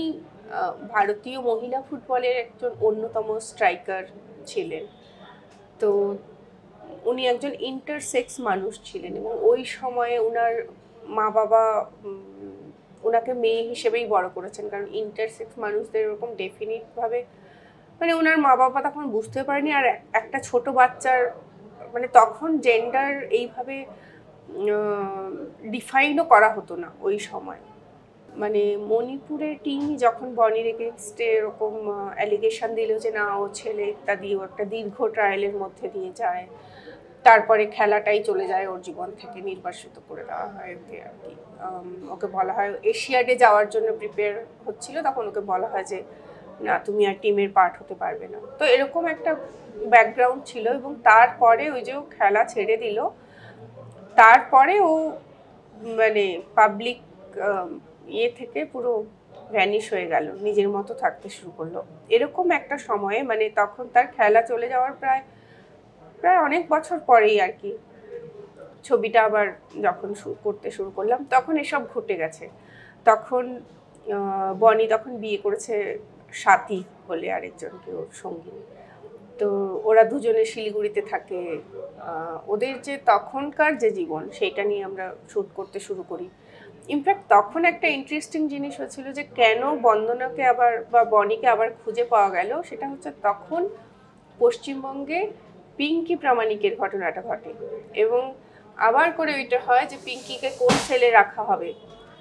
ভারতীয় মহিলা ফুটবলের একজন অন্যতম স্ট্রাইকার ছিলেন। তো উনি একজন ইন্টারসেক্স মানুষ ছিলেন, এবং ওই সময়ে ওনার মা বাবা ওনাকে মেয়ে হিসেবেই বড় করেছেন, কারণ ইন্টারসেক্স মানুষদের এরকম ডেফিনিটভাবে, মানে ওনার মা বাবা তখন বুঝতে পারেনি। আর একটা ছোট বাচ্চার, মানে তখন জেন্ডার এইভাবে ডিফাইনও করা হতো না ওই সময়। মানে মণিপুরের টিমই যখন বনির এগেনস্টে এরকম অ্যালিগেশন দিল যে না ও ছেলে ইত্যাদি, ও একটা দীর্ঘ ট্রায়ালের মধ্যে দিয়ে যায়, তারপরে খেলাটাই চলে যায় ওর জীবন থেকে, নির্বাসিত করে দেওয়া হয় ওকে আর কি। ওকে বলা হয়, এশিয়াডে যাওয়ার জন্য প্রিপেয়ার হচ্ছিল, তখন ওকে বলা হয় যে না তুমি আর টিমের পার্ট হতে পারবে না। তো এরকম একটা ব্যাকগ্রাউন্ড ছিল। এবং তারপরে ওই যে ও খেলা ছেড়ে দিল, তারপরে ও মানে পাবলিক ইয়ে থেকে পুরো ভ্যানিশ হয়ে গেল, নিজের মতো থাকতে শুরু করলো এরকম একটা সময়ে। মানে তখন তার খেলা চলে যাওয়ার প্রায় অনেক বছর পরেই আর কি ছবিটা আবার যখন করতে শুরু করলাম, তখন এসব ঘটে গেছে। তখন বনি তখন বিয়ে করেছে সাথী বলে আরেকজনকে, ওর সঙ্গী। তো ওরা দুজনে শিলিগুড়িতে থাকে। ওদের যে তখনকার যে জীবন, সেইটা নিয়ে আমরা শ্যুট করতে শুরু করি। ইনফ্যাক্ট তখন একটা ইন্টারেস্টিং জিনিস হচ্ছিল যে কেন বন্দনাকে আবার বা বনিকে আবার খুঁজে পাওয়া গেল, সেটা হচ্ছে তখন পশ্চিমবঙ্গে পিঙ্কি প্রামাণিকের ঘটনাটা ঘটে এবং আবার করে ওইটা হয় যে পিঙ্কিকে কোন সেলে রাখা হবে,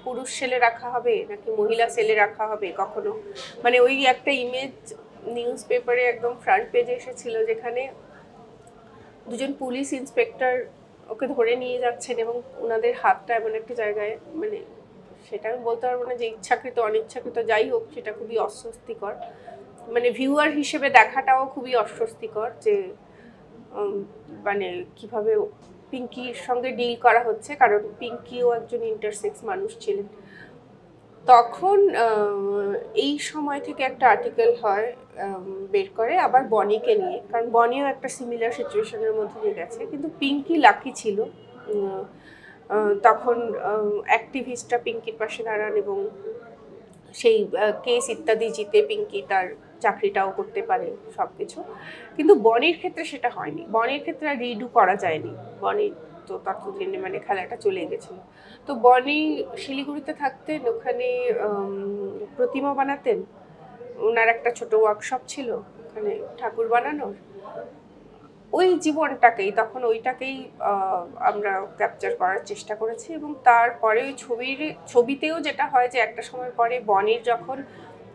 পুরুষ সেলে রাখা হবে নাকি মহিলা সেলে রাখা হবে। কখনো মানে ওই একটা ইমেজ নিউজ পেপারে একদম ফ্রন্ট পেজে এসেছিল যেখানে দুজন পুলিশ ইন্সপেক্টর ওকে ধরে নিয়ে যাচ্ছেন এবং ওনাদের হাতটা এমন একটা জায়গায়, মানে সেটা আমি বলতে পারবো না যে ইচ্ছাকৃত অনিচ্ছাকৃত, যাই হোক সেটা খুবই অস্বস্তিকর, মানে ভিউয়ার হিসেবে দেখাটাও খুবই অস্বস্তিকর যে মানে কিভাবে পিঙ্কির সঙ্গে ডিল করা হচ্ছে, কারণ পিঙ্কিও একজন ইন্টারসেক্স মানুষ ছিলেন। তখন এই সময় থেকে একটা আর্টিকেল হয় বের করে আবার বনিকে নিয়ে, কারণ বনিও একটা সিমিলার সিচুয়েশনের মধ্যে দিয়ে গেছে, কিন্তু পিঙ্কি লাকি ছিল। তখন অ্যাক্টিভিস্টরা পিঙ্কির পাশে দাঁড়ান এবং সেই কেস ইত্যাদি জিতে পিঙ্কি তার চাকরিটাও করতে পারে সব কিছু। কিন্তু বনির ক্ষেত্রে সেটা হয়নি, বনির ক্ষেত্রে আর রিডু করা যায়নি, বনি তো ততদিনে মানে খেলাটা চলে গেছিল। তো বনি শিলিগুড়িতে থাকতেন, ওখানে প্রতিমা বানাতেন, ওনার একটা ছোট ওয়ার্কশপ ছিল ওখানে ঠাকুর বানানোর। ওই জীবনটাকেই তখন ওইটাকেই আমরা ক্যাপচার করার চেষ্টা করেছি এবং তারপরে ওই ছবিতেও যেটা হয় যে একটা সময় পরে বনির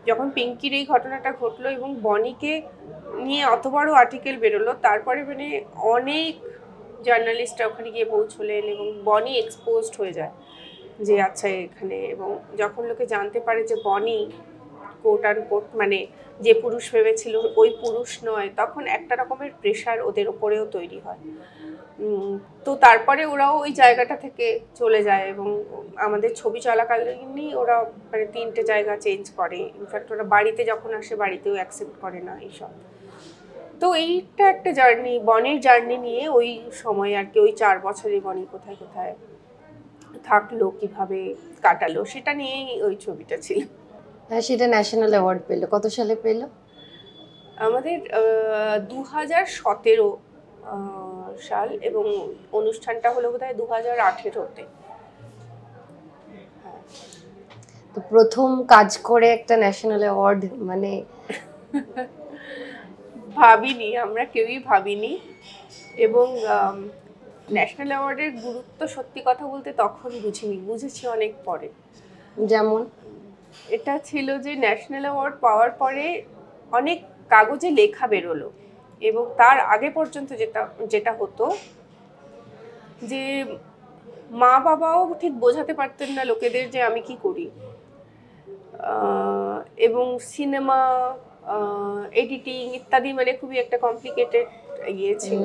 যখন পিঙ্কির এই ঘটনাটা ঘটলো এবং বনিকে নিয়ে অত বড় আর্টিকেল বেরোলো, তারপরে মানে অনেক জার্নালিস্টরা ওখানে গিয়ে পৌঁছলেন এবং বনি এক্সপোজড হয়ে যায় যে আচ্ছা এখানে, এবং যখন লোকে জানতে পারে যে বনি কোট অ্যান্ড কোট মানে যে পুরুষ ভেবেছিল ওই পুরুষ নয়, তখন একটা রকমের প্রেশার ওদের ওপরেও তৈরি হয়। তো তারপরে ওরাও ওই জায়গাটা থেকে চলে যায় এবং আমাদের ছবি চলাকালীনই ওরা মানে 3টে জায়গা চেঞ্জ করে। ইনফ্যাক্ট ওরা বাড়িতে যখন আসে বাড়িতেও অ্যাকসেপ্ট করে না এইসব। তো এইটা একটা জার্নি, বনির জার্নি নিয়ে ওই সময় আর কি, ওই 4 বছরে বনি কোথায় কোথায় থাকলো, কিভাবে কাটালো, সেটা নিয়েই ওই ছবিটা ছিল। সেটা ন্যাশনাল অ্যাওয়ার্ড পেলো, কত সালে পেলো? আমাদের 2017 সাল এবং অনুষ্ঠানটা হলো বোধহয় 2018-তে। তো প্রথম কাজ করে একটা ন্যাশনাল অ্যাওয়ার্ড, মানে ভাবিনি, আমরা কেউই ভাবিনি। এবং ন্যাশনাল অ্যাওয়ার্ডের গুরুত্ব সত্যি কথা বলতে তখন বুঝেছি অনেক পরে। যেমন এটা ছিল যে ন্যাশনাল অ্যাওয়ার্ড পাওয়ার পরে অনেক কাগজে লেখা বেরোলো এবং তার আগে পর্যন্ত যেটা হতো যে মা বাবাও ঠিক বোঝাতে পারতেন না লোকেদের যে আমি কি করি, এবং সিনেমা এডিটিং ইত্যাদি মানে খুবই একটা কমপ্লিকেটেড ইয়ে ছিল।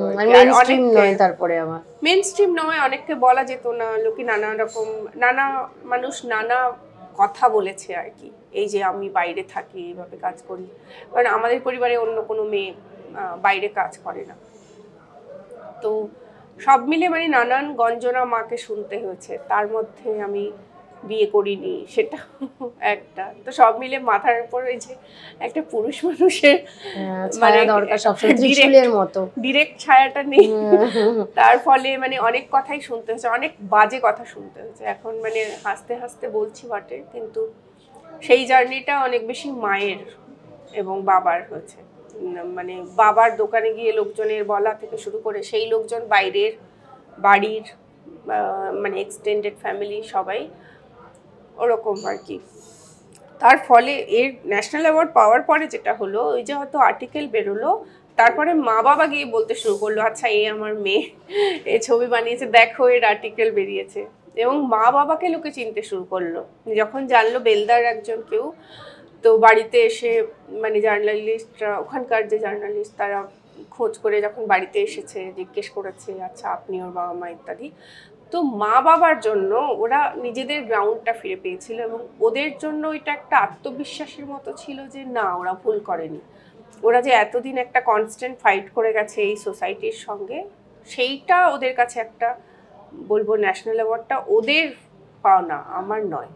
তারপরে আমার মেইন স্ট্রিম নয়, অনেককে বলা যেত না, লোকে নানা মানুষ নানা কথা বলেছে আর কি, এই যে আমি বাইরে থাকি এইভাবে কাজ করি, কারণ আমাদের পরিবারে অন্য কোনো মেয়ে বাইরে কাজ করে না। তো সব মিলে মানে নানান গঞ্জনা মাকে শুনতে হয়েছে, তার মধ্যে আমি বিয়ে করিনি সেটা একটা, তো সব মিলে মাথার উপর ওই যে একটা পুরুষ মানুষের মানে দরকার সবসময় ত্রিশূলের মতো ডিরেক্ট ছায়াটা নেই, তার ফলে মানে অনেক কথাই শুনতে হয়েছে, অনেক বাজে কথা শুনতে হয়েছে। এখন মানে হাসতে হাসতে বলছি বটে, কিন্তু সেই জার্নিটা অনেক বেশি মায়ের এবং বাবার হয়েছে। মানে বাবার দোকানে গিয়ে লোকজনের বলা থেকে শুরু করে সেই লোকজন বাইরের বাড়ির মানে এক্সটেন্ডেড ফ্যামিলি সবাই ওরকম আর কি। তার ফলে এর ন্যাশনাল অ্যাওয়ার্ড পাওয়ার পরে যেটা হলো, ওই যে হয়তো আর্টিকেল বেরোলো, তারপরে মা বাবা গিয়ে বলতে শুরু করলো আচ্ছা এ আমার মেয়ে, এ ছবি বানিয়েছে, দেখো এর আর্টিকেল বেরিয়েছে, এবং মা বাবাকে লোকে চিনতে শুরু করলো যখন জানলো বেলদার একজন কেউ। তো বাড়িতে এসে মানে জার্নালিস্টরা, ওখানকার যে জার্নালিস্ট তারা খোঁজ করে যখন বাড়িতে এসেছে জিজ্ঞেস করেছে আচ্ছা আপনি ওর বাবা মা ইত্যাদি, তো মা বাবার জন্য ওরা নিজেদের গ্রাউন্ডটা ফিরে পেয়েছিল এবং ওদের জন্য এটা একটা আত্মবিশ্বাসের মতো ছিল যে না ওরা ভুল করেনি, ওরা যে এতদিন একটা কনস্ট্যান্ট ফাইট করে গেছে এই সোসাইটির সঙ্গে, সেইটা ওদের কাছে একটা বলবো ন্যাশনাল অ্যাওয়ার্ডটা ওদের পাওনা, আমার নয়।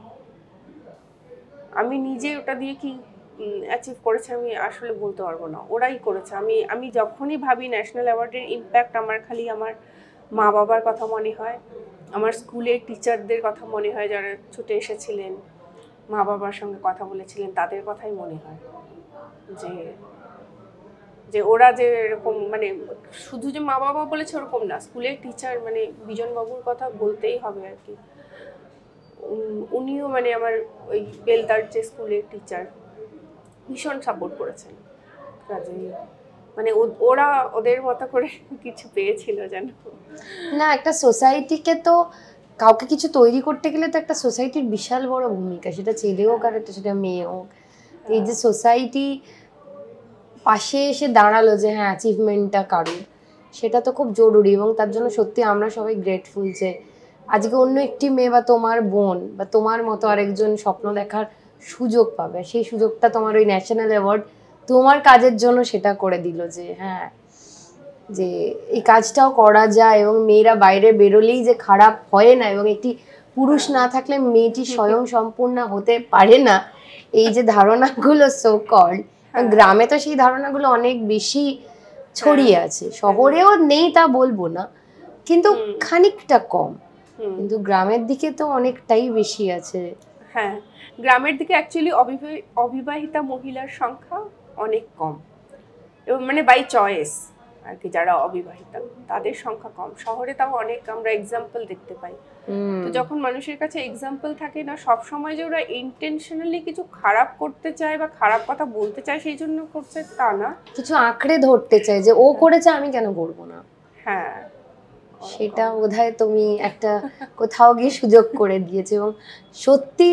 আমি নিজে ওটা দিয়ে কি অ্যাচিভ করেছে আমি আসলে বলতে পারবো না, ওরাই করেছে। আমি যখনই ভাবি ন্যাশনাল অ্যাওয়ার্ডের ইম্প্যাক্ট, আমার খালি আমার মা বাবার কথা মনে হয়, আমার স্কুলের টিচারদের কথা মনে হয় যারা ছুটে এসেছিলেন, মা বাবার সঙ্গে কথা বলেছিলেন, তাদের কথাই মনে হয় যে যে ওরা যে এরকম মানে শুধু যে মা বাবা বলেছে ওরকম না, স্কুলের টিচার মানে বিজন বাবুর কথা বলতেই হবে আর কি। উনিও মানে আমার ওই বেলদার যে স্কুলের টিচার ভীষণ সাপোর্ট করেছেন, কাজেই মানে ওরা ওদের মতো করে কিছু পেয়েছিল জানো। না, একটা সোসাইটিকে তো কাউকে কিছু তৈরি করতে গেলে তো একটা সোসাইটির বিশাল বড় ভূমিকা, সেটা ছেলে হোক আর সেটা মেয়ে হোক। এই যে সোসাইটি পাশে এসে দাঁড়ালো যে হ্যাঁ অ্যাচিভমেন্টটা কারুর, সেটা তো খুব জরুরি। এবং তার জন্য সত্যি আমরা সবাই গ্রেটফুল যে আজকে অন্য একটি মেয়ে বা তোমার বোন বা তোমার মতো আরেকজন স্বপ্ন দেখার সুযোগ পাবে। সেই সুযোগটা তোমার ওই ন্যাশনাল অ্যাওয়ার্ড তোমার কাজের জন্য সেটা করে দিল যে হ্যাঁ, যে এই কাজটাও করা যায় এবং মেয়েরা বাইরে বেরোলেই যে খারাপ হয় না, এবং একটি পুরুষ না থাকলে মেয়েটি স্বয়ং সম্পূর্ণ হতে পারে না, এই যে ধারণাগুলো সো কল্ড, গ্রামে তো সেই ধারণাগুলো অনেক বেশি ছড়িয়ে আছে, শহরেও নেই তা বলবো না, কিন্তু খানিকটা কম, কিন্তু গ্রামের দিকে তো অনেকটাই বেশি আছে। হ্যাঁ, গ্রামের দিকে অ্যাকচুয়ালি অবিবাহিতা মহিলার সংখ্যা অনেক কম, এবং মানে বাই চয়েস আর কি, যারা অবিবাহিতা তাদের সংখ্যা কম। শহরে তাও অনেক আমরা এক্সাম্পল দেখতে পাই। তো যখন মানুষের কাছে এক্সাম্পল থাকে না, সব সময় যে ওরা ইন্টেনশনালি কিছু খারাপ করতে চায় বা খারাপ কথা বলতে চায় সেই জন্য করছে তা না, কিছু আঁকড়ে ধরতে চায় যে ও করেছে আমি কেন করবো না। হ্যাঁ, সেটা বোধহয় তুমি একটা কোথাও গিয়ে সুযোগ করে দিয়েছো, এবং সত্যি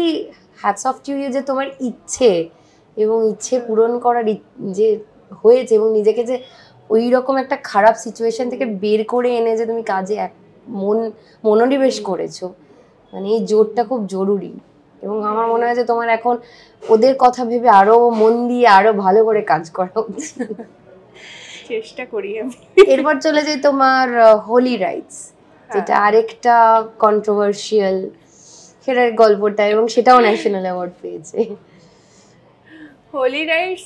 হ্যাটস অফ টু ইউ যে তোমার ইচ্ছে এবং ইচ্ছে পূরণ করার যে হয়েছে, এবং নিজেকে যে ওই রকম একটা খারাপ সিচুয়েশন থেকে বের করে এনে যে তুমি কাজে মনোনিবেশ করেছো, মানে এই জোরটা খুব জরুরি। এবং আমার মনে হয় যে তোমার এখন ওদের কথা ভেবে আরো মন দিয়ে আরো ভালো করে কাজ করা উচিত। চেষ্টা করি আমি। এরপর চলে যাই তোমার হোলি রাইটস, যেটা আরেকটা কন্ট্রোভার্সিয়াল সেটার গল্পটা, এবং সেটাও ন্যাশনাল অ্যাওয়ার্ড পেয়েছে। হোলি রাইটস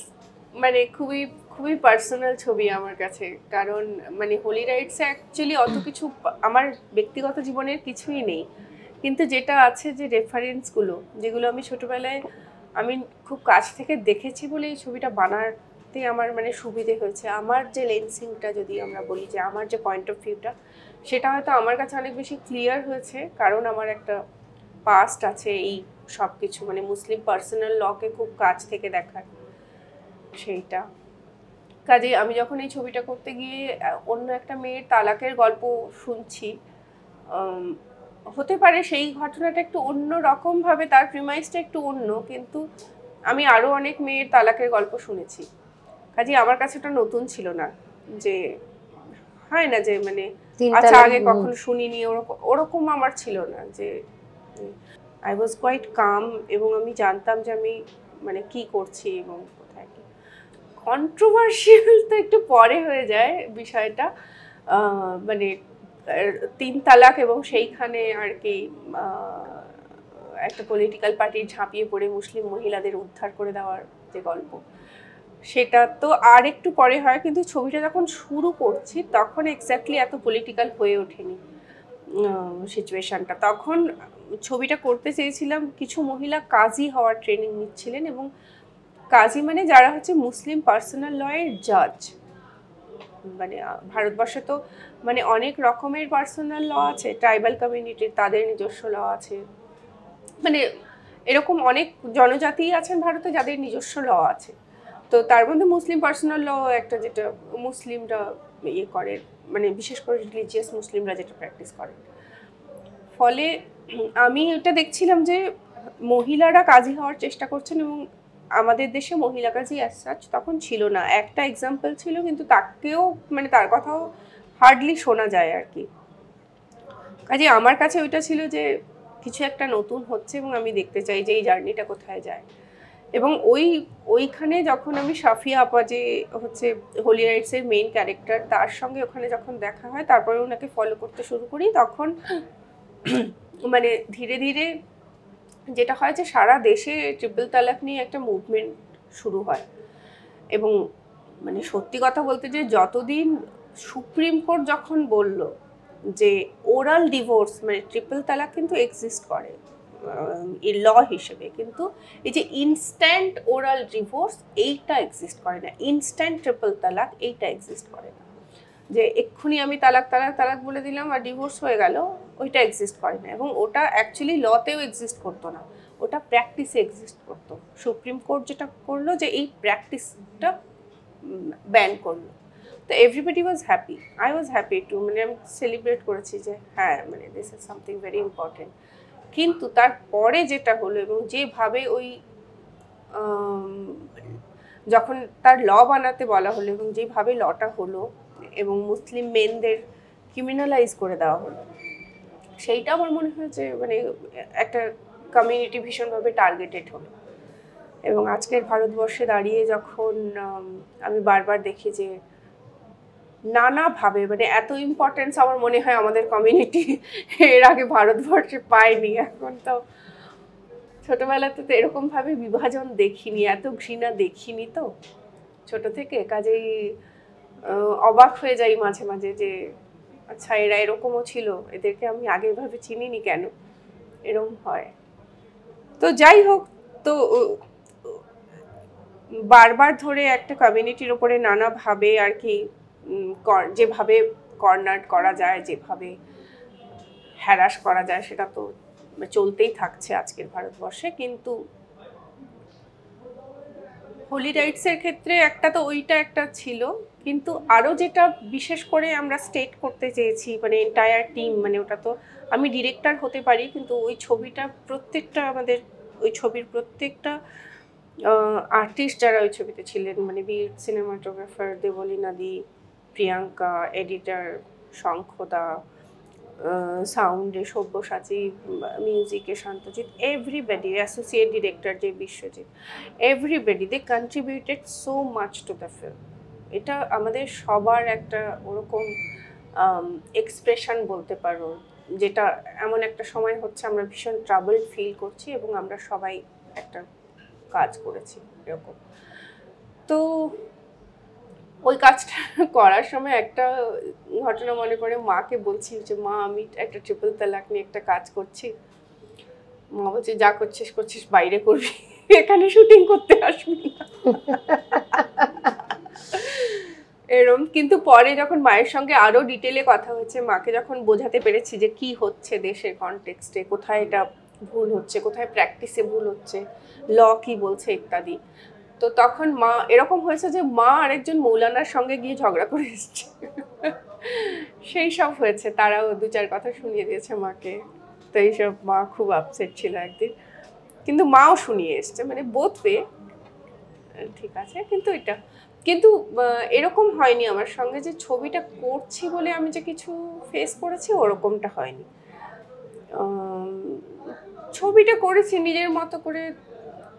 মানে খুবই খুবই পার্সোনাল ছবি আমার কাছে, কারণ মানে হোলি রাইটসে অ্যাকচুয়ালি অত কিছু আমার ব্যক্তিগত জীবনের কিছুই নেই, কিন্তু যেটা আছে যে রেফারেন্সগুলো যেগুলো আমি ছোটবেলায় আমি খুব কাছ থেকে দেখেছি বলে এই ছবিটা বানাতে আমার মানে সুবিধে হয়েছে। আমার যে লেন্সিংটা যদি আমরা বলি, যে আমার যে পয়েন্ট অফ ভিউটা, সেটা হয়তো আমার কাছে অনেক বেশি ক্লিয়ার হয়েছে, কারণ আমার একটা পাস্ট আছে এই সব কিছু মানে মুসলিম পার্সোনাল লকে খুব কাছ থেকে দেখার সেইটা। কাজে আমি যখন এই ছবিটা করতে গিয়ে অন্য একটা মেয়ের তালাকের গল্প শুনছি, হতে পারে সেই ঘটনাটা একটু অন্য রকম ভাবে, তার প্রিমাইসটা একটু অন্য, কিন্তু আমি আরো অনেক মেয়ের তালাকের গল্প শুনেছি। কাজে আমার কাছে এটা নতুন ছিল না, যে হয় না যে মানে আচ্ছা আগে কখনো শুনিনি, ওরকম আমার ছিল না, যে আই ওয়াজ কোয়াইট কাম, এবং আমি জানতাম যে আমি মানে কি করছি এবং কোথায় কি। কন্ট্রোভার্সিয়াল তো একটু পরে হয়ে যায় বিষয়টা, মানে 3 তালাক এবং সেইখানে আর কি একটা পলিটিক্যাল পার্টির ঝাঁপিয়ে পড়ে মুসলিম মহিলাদের উদ্ধার করে দেওয়ার যে গল্প, সেটা তো আর একটু পরে হয়, কিন্তু ছবিটা যখন শুরু করছি তখন এক্স্যাক্টলি এত পলিটিক্যাল হয়ে ওঠেনি সিচুয়েশনটা। তখন ছবিটা করতে চেয়েছিলাম কিছু মহিলা কাজী হওয়ার ট্রেনিং নিচ্ছিলেন, এবং কাজী মানে যারা হচ্ছে মুসলিম পার্সোনাল লয়ের জাজ। মানে ভারতবর্ষে তো মানে অনেক রকমের পার্সোনাল ল আছে, ট্রাইবাল কমিউনিটির তাদের নিজস্ব ল আছে, মানে এরকম অনেক জনজাতি আছেন ভারতে যাদের নিজস্ব ল আছে। তো তার মধ্যে মুসলিম পার্সোনাল ল একটা, যেটা মুসলিমরা ইয়ে করে, মানে বিশেষ করে রিলিজিয়াস মুসলিমরা যেটা প্র্যাকটিস করেন। ফলে আমি এটা দেখছিলাম যে মহিলারা কাজী হওয়ার চেষ্টা করছেন, এবং আমাদের দেশে মহিলা কাজী অ্যাজ সাচ তখন ছিল না। একটা এক্সাম্পল ছিল, কিন্তু তাকেও মানে তার কথাও হার্ডলি শোনা যায় আর কি। কাজে আমার কাছে ওইটা ছিল যে কিছু একটা নতুন হচ্ছে, এবং আমি দেখতে চাই যে এই জার্নিটা কোথায় যায়। এবং ওইখানে যখন আমি সাফিয়া আপা যে হচ্ছে হোলি রাইটসের মেইন ক্যারেক্টার, তার সঙ্গে ওখানে যখন দেখা হয়, তারপরে ওনাকে ফলো করতে শুরু করি, তখন মানে ধীরে ধীরে যেটা হয় যে সারা দেশে ট্রিপল তালাক নিয়ে একটা মুভমেন্ট শুরু হয়। এবং মানে সত্যি কথা বলতে যে যতদিন সুপ্রিম কোর্ট যখন বলল যে ওরাল ডিভোর্স মানে ট্রিপল তালাক কিন্তু এক্সিস্ট করে এই ল হিসেবে, কিন্তু এই যে ইনস্ট্যান্ট ওরাল ডিভোর্স এইটা এক্সিস্ট করে না, ইনস্ট্যান্ট ট্রিপল তালাক এইটা এক্সিস্ট করে না, যে এক্ষুনি আমি তালাক তালাক তালাক বলে দিলাম আর ডিভোর্স হয়ে গেল, ওইটা এক্সিস্ট করে না। এবং ওটা অ্যাকচুয়ালি লতেও এক্সিস্ট করতো না, ওটা প্র্যাকটিসে এক্সিস্ট করতো। সুপ্রিম কোর্ট যেটা করলো যে এই প্র্যাকটিসটা ব্যান করলো, তো everybody was happy, I was happy to, মানে আমি সেলিব্রেট করেছি যে হ্যাঁ মানে this is something very important. কিন্তু তারপরে যেটা হলো এবং যেভাবে ওই যখন তার ল বানাতে বলা হলো এবং যেভাবে লটা হলো এবং মুসলিম মেনদের ক্রিমিনালাইজ করে দেওয়া হলো, সেইটা আমার মনে হয়েছে মানে একটা কমিউনিটি ভীষণভাবে টার্গেটেড হলো। এবং আজকের ভারতবর্ষে দাঁড়িয়ে যখন আমি বারবার দেখি যে নানাভাবে মানে এত ইম্পর্টেন্স আমার মনে হয় আমাদের কমিউনিটি এর আগে ভারতবর্ষে পায়নি। এখন তো ছোটবেলাতে তো এরকমভাবে বিভাজন দেখিনি, এত ঘৃণা দেখিনি তো ছোট থেকে, কাজেই অবাক হয়ে যাই মাঝে মাঝে যে আচ্ছা এরা এরকমও ছিল, এদেরকে আমি আগেভাবে চিনিনি কেন, এরকম হয়। তো যাই হোক, তো বারবার ধরে একটা কমিউনিটির ওপরে নানাভাবে আর কি যেভাবে কর্নার করা যায়, যেভাবে হ্যারাস করা যায় সেটা তো চলতেই থাকছে আজকের ভারতবর্ষে। কিন্তু হোলি রাইটসের ক্ষেত্রে একটা তো ওইটা একটা ছিল, কিন্তু আরও যেটা বিশেষ করে আমরা স্টেট করতে চেয়েছি মানে এন্টায়ার টিম, মানে ওটা তো আমি ডিরেক্টর হতে পারি কিন্তু ওই ছবিটা প্রত্যেকটা আমাদের ওই ছবির প্রত্যেকটা আর্টিস্ট যারা ওই ছবিতে ছিলেন, মানে বিট সিনেমাটোগ্রাফার দেবলীনা দি, প্রিয়াঙ্কা, এডিটর শঙ্খদা, সাউন্ডে সব্যসাচী, মিউজিকে শান্তজিৎ, এভরিবডি, অ্যাসোসিয়েট ডিরেক্টর যে Biswajit, everybody they contributed so much to the film. এটা আমাদের সবার একটা ওরকম এক্সপ্রেশন বলতে পারো, যেটা এমন একটা সময় হচ্ছে আমরা ভীষণ ট্রাবল ফিল করছি এবং আমরা সবাই একটা কাজ করেছি এরকম। তো ওই কাজটা করার সময় একটা ঘটনা মনে পড়ে, মাকে বলছি যে মা আমি একটা ট্রিপল তালাক নিয়ে একটা কাজ করছি। মা বলছে যা করছিস করছিস বাইরে করবি, এখানে শুটিং করতে আসবি না। এরম। কিন্তু পরে যখন মায়ের সঙ্গে আরো ডিটেলে কথা হচ্ছে, মাকে যখন বোঝাতে পেরেছি যে কি হচ্ছে দেশের কনটেক্সটে, কোথায় এটা ভুল হচ্ছে, কোথায় প্র্যাকটিসে ভুল হচ্ছে, ল কি বলছে ইত্যাদি, তো তখন মা এরকম হয়েছে যে মা আরেকজন মৌলানার সঙ্গে গিয়ে ঝগড়া করে এসছে, সেই সব হয়েছে, তারাও দু চার কথা শুনিয়ে দিয়েছে মাকে। তো এইসব মা খুব আপসেট ছিল একদিন, কিন্তু মাও শুনিয়ে এসছে, মানে বোথ ওয়ে ঠিক আছে। কিন্তু এটা কিন্তু এরকম হয়নি আমার সঙ্গে যে ছবিটা করছি বলে আমি যে কিছু ফেস করেছি, ওরকমটা হয়নি। ছবিটা করেছি নিজের মতো করে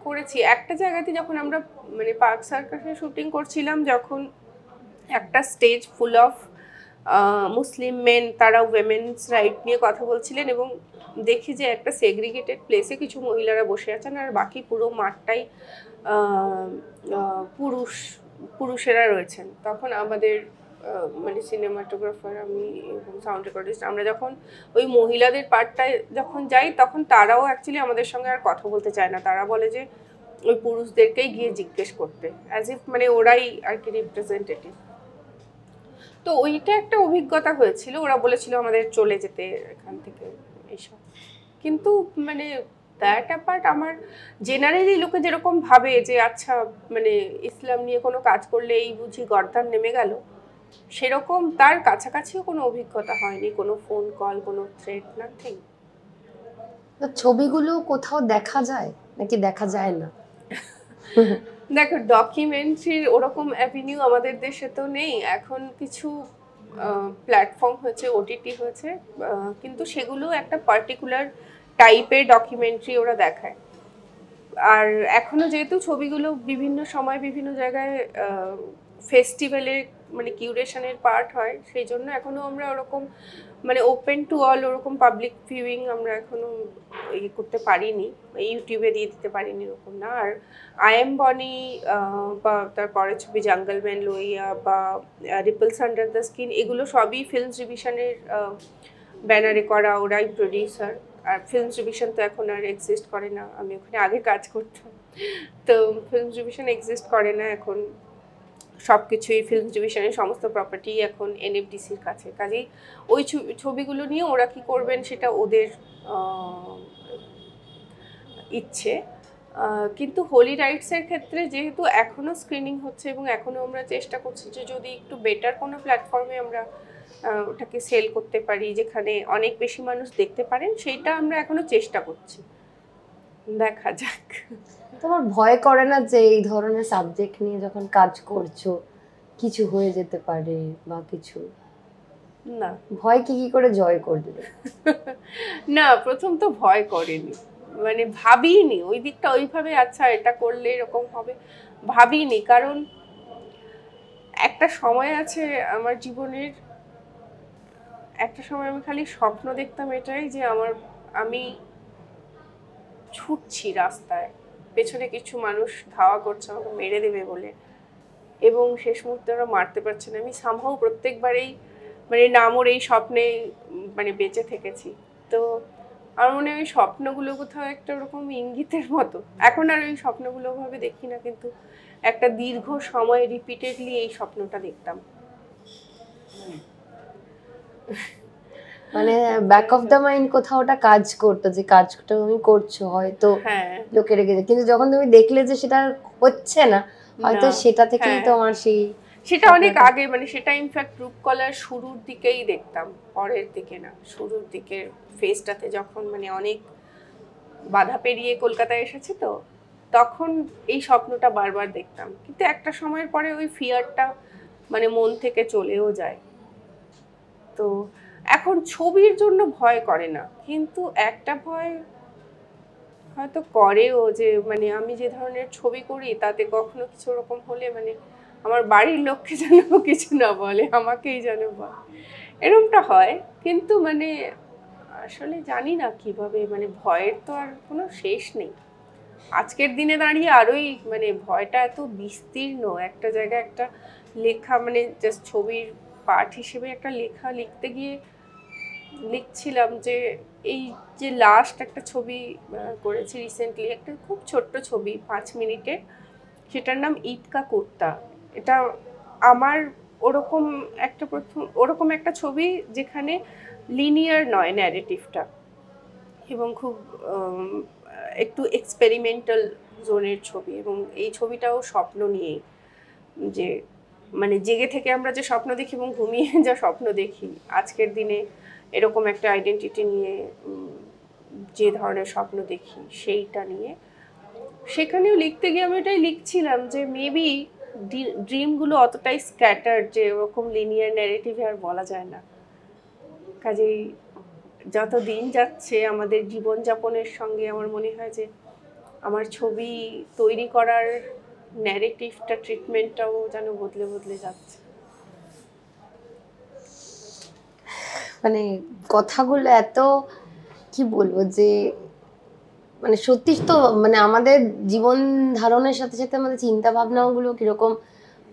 করেছি। একটা জায়গাতে যখন আমরা মানে পার্ক সার্কাসে শুটিং করছিলাম, যখন একটা stage full of Muslim men, তারা উইমেন্স রাইট নিয়ে কথা বলছিলেন এবং দেখি যে একটা সেগ্রিগেটেড প্লেসে কিছু মহিলারা বসে আছেন আর বাকি পুরো মাঠটাই পুরুষেরা রয়েছেন। তখন আমাদের মানে সিনেমাটোগ্রাফার, আমি এবং সাউন্ড রেকর্ডিস্ট, আমরা যখন ওই মহিলাদের পার্টটায় যখন যাই তখন তারাও অ্যাকচুয়ালি আমাদের সঙ্গে আর কথা বলতে চায় না, তারা বলে যে ওই পুরুষদেরকেই গিয়ে জিজ্ঞেস করতে, অ্যাজ ইফ মানে ওরাই আর কি রিপ্রেজেন্টেটিভ। তো ওইটা একটা অভিজ্ঞতা হয়েছিল, ওরা বলেছিল আমাদের চলে যেতে এখান থেকে এইসব। কিন্তু মানে দ্যাট অ্যাপার্ট, আমার জেনারেলি লোকে যেরকম ভাবে যে আচ্ছা মানে ইসলাম নিয়ে কোনো কাজ করলে এই বুঝি গর্দান নেমে গেল, সেরকম তার কাছাকাছিও কোনো অভিজ্ঞতা হয়নি, কোনো ফোন কল, কোনো থ্রেট, নাথিং। ছবিগুলো কোথাও দেখা যায় নাকি দেখা যায় না? দেখো ডকুমেন্টারির ওরকম অ্যাভিনিউ আমাদের দেশে তো নেই। এখন কিছু প্ল্যাটফর্ম হয়েছে, ওটিটি হয়েছে, কিন্তু সেগুলো একটা পার্টিকুলার টাইপের ডকুমেন্টারি ওরা দেখায়। আর এখনো যেহেতু ছবিগুলো বিভিন্ন সময় বিভিন্ন জায়গায় ফেস্টিভ্যালে মানে কিউরেশনের পার্ট হয়, সেই জন্য এখনো আমরা ওরকম মানে ওপেন টু অল ওরকম পাবলিক ভিউইং আমরা এখনো ইয়ে করতে পারিনি, ইউটিউবে দিয়ে দিতে পারিনি এরকম না। আর আই এম বনি বা তারপরে ছবি জাঙ্গল ম্যান লোহিয়া বা রিপলস আন্ডার দ্য স্কিন, এগুলো সবই ফিল্মস ডিভিশনের ব্যানারে করা, ওরাই প্রডিউসার। আর ফিল্মস ডিভিশন তো এখন আর এক্সিস্ট করে না, আমি ওখানে আগে কাজ করতাম, তো ফিল্মস ডিভিশন এক্সিস্ট করে না এখন, সব কিছুই ফিল্মস ডিভিশনের সমস্ত প্রপার্টি এখন এনএফডিসির কাছে। কাজেই ওই ছবিগুলো নিয়ে ওরা কি করবেন সেটা ওদের ইচ্ছে। কিন্তু হোলি রাইটসের ক্ষেত্রে যেহেতু এখনও স্ক্রিনিং হচ্ছে এবং এখনও আমরা চেষ্টা করছি যে যদি একটু বেটার কোনো প্ল্যাটফর্মে আমরা ওটাকে সেল করতে পারি যেখানে অনেক বেশি মানুষ দেখতে পারেন, সেইটা আমরা এখনো চেষ্টা করছি, দেখা যাক। তোমার ভয় করে না যে এই ধরনের সাবজেক্ট নিয়ে যখন কাজ করছো কিছু হয়ে যেতে পারে বা কিছু? না, ভয় কি করে জয় করবে? না, প্রথম তো ভয় করেনি, মানে ভাবিনি ওই দিকটা ওইভাবে, আচ্ছা এটা করলে এরকম হবে, ভাবিনি। কারণ একটা সময় আছে আমার জীবনের, একটা সময় আমি খালি স্বপ্ন দেখতাম এটাই যে আমি ছুটছি রাস্তায়, পেছনে কিছু মানুষ ধাওয়া করছে আমাকে মেরে দেবে বলে, এবং শেষ মুহূর্তে ওরা মারতে পারছে না। আমি সামহাও প্রত্যেকবারেই মানে নামর এই স্বপ্নে মানে বেঁচে থেকেছি। তো আমার মনে হয় ওই স্বপ্নগুলো কোথাও একটা ওরকম ইঙ্গিতের মতো। এখন আর ওই স্বপ্নগুলো ভাবে দেখি না, কিন্তু একটা দীর্ঘ সময় রিপিটেডলি এই স্বপ্নটা দেখতাম। মানে ব্যাক অফ দ্য মাইন্ড কোথাও ওটা কাজ করতো যে কাজটা তুমি করছো হয়তো লোকে রেগে যায়, কিন্তু যখন তুমি দেখলে যে সেটা হচ্ছে না হয়তো সেটা থেকেই তোমার সেটা অনেক আগে, মানে সেটা ইনফ্যাক্ট রূপকলার শুরুর দিকেই দেখতাম, পরের দিকে না, শুরুর দিকের ফেজটাতে যখন মানে অনেক বাধা পেরিয়ে কলকাতায় এসেছে, তো তখন এই স্বপ্নটা বারবার দেখতাম। কিন্তু একটা সময়ের পরে ওই ফিয়ারটা মানে মন থেকে চলেও যায়। তো এখন ছবির জন্য ভয় করে না, কিন্তু একটা ভয় হয়তো করেও যে মানে আমি যে ধরনের ছবি করি তাতে কখনো কিছু রকম হলে মানে আমার বাড়ির লোককে যেন কিছু না বলে, আমাকেই যেন বলে, এরকমটা হয়। কিন্তু মানে আসলে জানি না কিভাবে, মানে ভয়ের তো আর কোনো শেষ নেই। আজকের দিনে দাঁড়িয়ে আরোই মানে ভয়টা এত বিস্তীর্ণ, একটা জায়গায় একটা লেখা মানে জাস্ট ছবির পার্ট হিসেবে একটা লেখা লিখতে গিয়ে লিখছিলাম যে এই যে লাস্ট একটা ছবি করেছি রিসেন্টলি, একটা খুব ছোট্ট ছবি 5 মিনিটের, সেটার নাম ঈদ কা কুর্তা। এটা আমার ওরকম একটা ছবি যেখানে লিনিয়ার নয় ন্যারেটিভটা, এবং খুব একটু এক্সপেরিমেন্টাল জোনের ছবি, এবং এই ছবিটাও স্বপ্ন নিয়েই, যে মানে জেগে থেকে আমরা যে স্বপ্ন দেখি এবং ঘুমিয়ে যা স্বপ্ন দেখি, আজকের দিনে এরকম একটা আইডেন্টিটি নিয়ে যে ধরনের স্বপ্ন দেখি সেইটা নিয়ে। সেখানেও লিখতে গিয়ে আমি এটাই লিখছিলাম যে মেবি ড্রিমগুলো অতটাই স্ক্যাটার্ড যে ওরকম লিনিয়ার ন্যারেটিভে আর বলা যায় না। কাজেই যত দিন যাচ্ছে আমাদের জীবনযাপনের সঙ্গে আমার মনে হয় যে আমার ছবি তৈরি করার ন্যারেটিভটা, ট্রিটমেন্টটাও যেন বদলে বদলে যাচ্ছে। মানে কথাগুলো এত কি বলবো যে মানে সত্যি তো মানে আমাদের জীবন ধারণের সাথে সাথে আমাদের চিন্তা ভাবনাগুলো কিরকম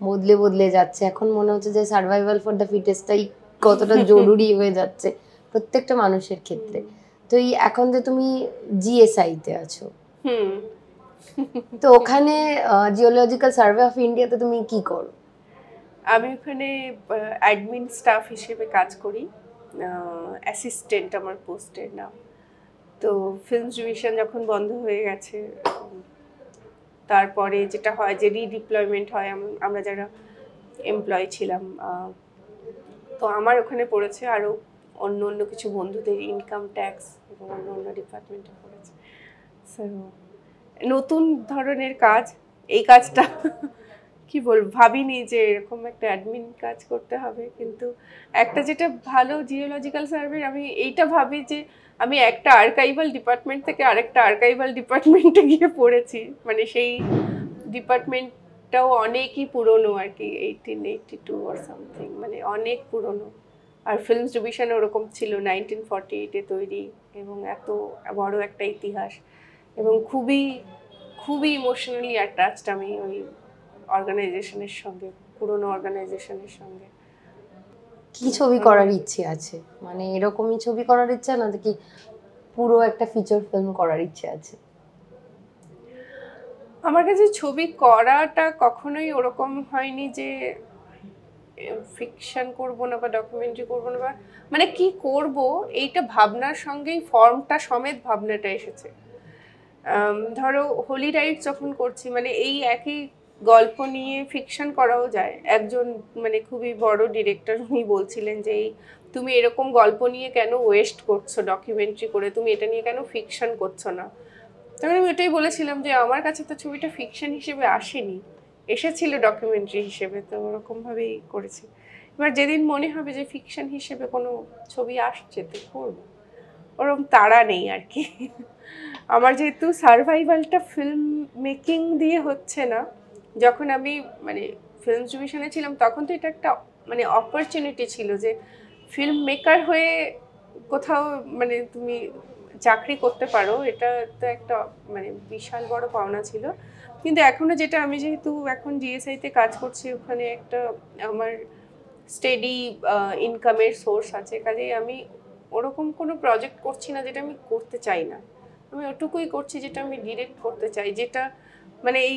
বদলে বদলে যাচ্ছে। এখন মনে হচ্ছে যে সার্ভাইভাল ফর দ্য ফিটেস্টটাই কতটা জরুরি হয়ে যাচ্ছে প্রত্যেকটা মানুষের ক্ষেত্রে। তো এই এখন যে তুমি জিএসআই তে আছো, তো ওখানে জিওলজিক্যাল সার্ভে অফ ইন্ডিয়াতে তুমি কি করো? আমি ওখানে অ্যাডমিন স্টাফ হিসেবে কাজ করি, অ্যাসিস্ট্যান্ট আমার পোস্টের নাম। তো ফিল্মস ডিভিশন যখন বন্ধ হয়ে গেছে, তারপরে যেটা হয় যে রিডিপ্লয়মেন্ট হয়, আমরা যারা এমপ্লয় ছিলাম, তো আমার ওখানে পড়েছে, আরও অন্য অন্য কিছু বন্ধুদের ইনকাম ট্যাক্স এবং অন্য অন্য ডিপার্টমেন্টে পড়েছে। সো নতুন ধরনের কাজ, এই কাজটা কি বলবো, ভাবিনি যে এরকম একটা অ্যাডমিন কাজ করতে হবে। কিন্তু একটা যেটা ভালো জিওলজিক্যাল সার্ভে, আমি এইটা ভাবি যে আমি একটা আর্কাইভাল ডিপার্টমেন্ট থেকে আরেকটা আর্কাইভাল ডিপার্টমেন্টে গিয়ে পড়েছি, মানে সেই ডিপার্টমেন্ট ওটাও অনেকই পুরনো আর কি, 1882 or সামথিং, মানে অনেক পুরনো। আর ফিল্মস ডিভিশন ওরকম ছিল 1948-এ তৈরি, এবং এত বড় একটা ইতিহাস, এবং খুবই খুবই ইমোশনালি অ্যাটাচড আমি ওই অর্গানাইজেশনের সঙ্গে, পুরনো অর্গানাইজেশনের সঙ্গে। কি ছবি করার ইচ্ছে আছে, মানে এরকমই ছবি করার ইচ্ছা না কি পুরো একটা ফিচার ফিল্ম করার ইচ্ছে আছে? আমার কাছে ছবি করাটা কখনোই ওরকম হয়নি যে ফিকশন করব না বা ডকুমেন্টারি করব না, বা মানে কি করব এইটা ভাবনার সঙ্গেই ফর্মটা সমেত ভাবনাটা এসেছে। ধরো হোলি রাইট যখন করছি, মানে এই একই গল্প নিয়ে ফিকশন করাও যায়। একজন মানে খুবই বড় ডিরেক্টর উনি বলছিলেন যে তুমি এরকম গল্প নিয়ে কেন ওয়েস্ট করছো ডকুমেন্টারি করে, তুমি এটা নিয়ে কেন ফিকশন করছো না। তখন আমি ওটাই বলেছিলাম যে আমার কাছে তো ছবিটা ফিকশন হিসেবে আসেনি, এসেছিল ডকুমেন্টারি হিসেবে, তো ওরকমভাবেই করেছি। এবার যেদিন মনে হবে যে ফিকশন হিসেবে কোনো ছবি আসছে তো করবো, ওরকম তাড়া নেই আর কি। আমার যেহেতু সার্ভাইভালটা ফিল্ম মেকিং দিয়ে হচ্ছে না, যখন আমি মানে ফিল্ম ডিভিশনে ছিলাম তখন তো এটা একটা মানে অপরচুনিটি ছিল যে ফিল্ম মেকার হয়ে কোথাও মানে তুমি চাকরি করতে পারো, এটা তো একটা মানে বিশাল বড় পাওনা ছিল। কিন্তু এখনো যেটা, আমি যেহেতু এখন জিএসআইতে কাজ করছি, ওখানে একটা আমার স্টেডি ইনকামের সোর্স আছে, কাজেই আমি ওরকম কোনো প্রজেক্ট করছি না যেটা আমি করতে চাই না। আমি ওটুকুই করছি যেটা আমি ডিরেক্ট করতে চাই, যেটা মানে এই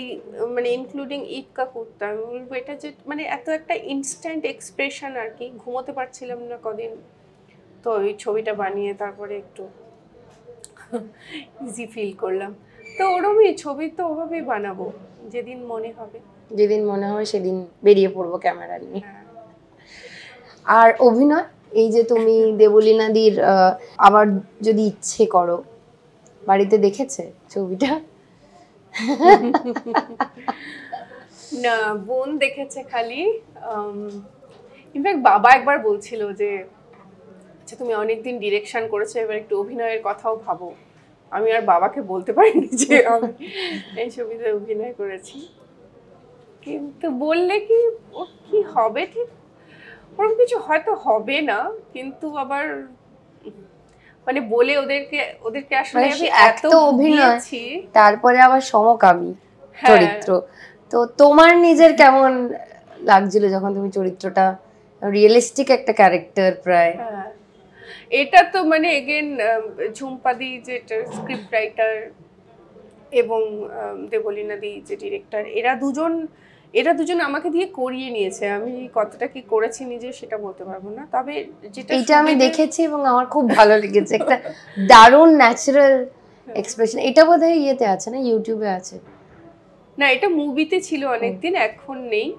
মানে ইনক্লুডিং ঈদ কা কুত্তা, আমি বলবো এটা যে মানে এত একটা ইনস্ট্যান্ট এক্সপ্রেশন আর কি। ঘুমোতে পারছিলাম না কদিন, তো ওই ছবিটা বানিয়ে তারপরে একটু ইজি ফিল করলাম। তো ওরকমই ছবি তো ওভাবেই বানাবো, যেদিন মনে হবে সেদিন বেরিয়ে পড়বো ক্যামেরা নিয়ে। আর অভিনয়, এই যে তুমি দেবলীনাদির আবার যদি ইচ্ছে করো, বাড়িতে দেখেছে ছবিটা? না, বোন দেখেছে খালি। ইনফ্যাক্ট বাবা একবার বলছিল যে আচ্ছা তুমি অনেকদিন ডিরেকশন করেছো, এবার একটু অভিনয়ের কথাও ভাবো। আমি আর বাবাকে বলতে পারিনি যে আমি এই ছবিতে অভিনয় করেছি, কিন্তু বললে কি ও কি হবে, ঠিক ওরকম কিছু হয়তো হবে না, কিন্তু আবার মানে বলে ওদেরকে আসলে আমি এত অভিনয়, তারপরে আবার সমকামী চরিত্র, তো তোমার নিজের কেমন লাগছিল যখন তুমি চরিত্রটা রিয়েলিস্টিক একটা ক্যারেক্টার প্রায়? এটা তো মানে এগেন ঝুম্পাদি যে স্ক্রিপ্ট রাইটার এবং দেবলীনাদি যে ডিরেক্টর, এরা দুজন আমাকে দিয়ে করিয়ে নিয়েছে। আমি কতটা কি করেছি নিজে সেটা বলতে পারবো না, তবে যেটা এটা আমি দেখেছি এবং আমার খুব ভালো লেগেছে, একটা দারুণ ন্যাচারাল এক্সপ্রেশন। এটা বোধহয় ইয়েতে আছে না, ইউটিউবে আছে? না, এটা মুভিতে ছিল অনেকদিন, এখন নেই,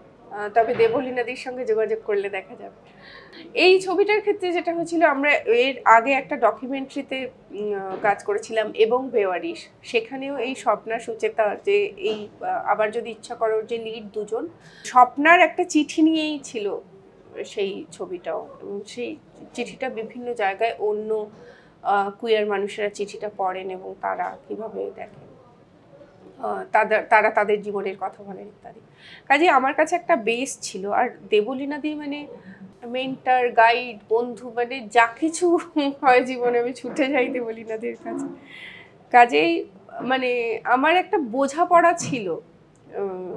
তবে দেবলীনাদির সঙ্গে যোগাযোগ করলে দেখা যাবে। এই ছবিটার ক্ষেত্রে যেটা হয়েছিল, আমরা এর আগে একটা ডকুমেন্টারিতে কাজ করেছিলাম এবং বেওয়ারিশ, সেখানেও এই স্বপ্না সুচেতা যে এই আবার যদি ইচ্ছা করো যে লিড দুজন, স্বপ্নার একটা চিঠি নিয়েই ছিল সেই ছবিটাও, এবং সেই চিঠিটা বিভিন্ন জায়গায় অন্য কুয়ার মানুষেরা চিঠিটা পড়েন এবং তারা কিভাবে দেখেন, তারা তাদের জীবনের কথা বলেন ইত্যাদি। কাজে আমার কাছে একটা বেস ছিল। আর দেবলীনাদি মানে মেন্টার, গাইড, বন্ধু, মানে যা কিছু হয় জীবনে আমি ছুটে যাই দেবলীনাদির কাছে। কাজেই মানে আমার একটা বোঝাপড়া ছিল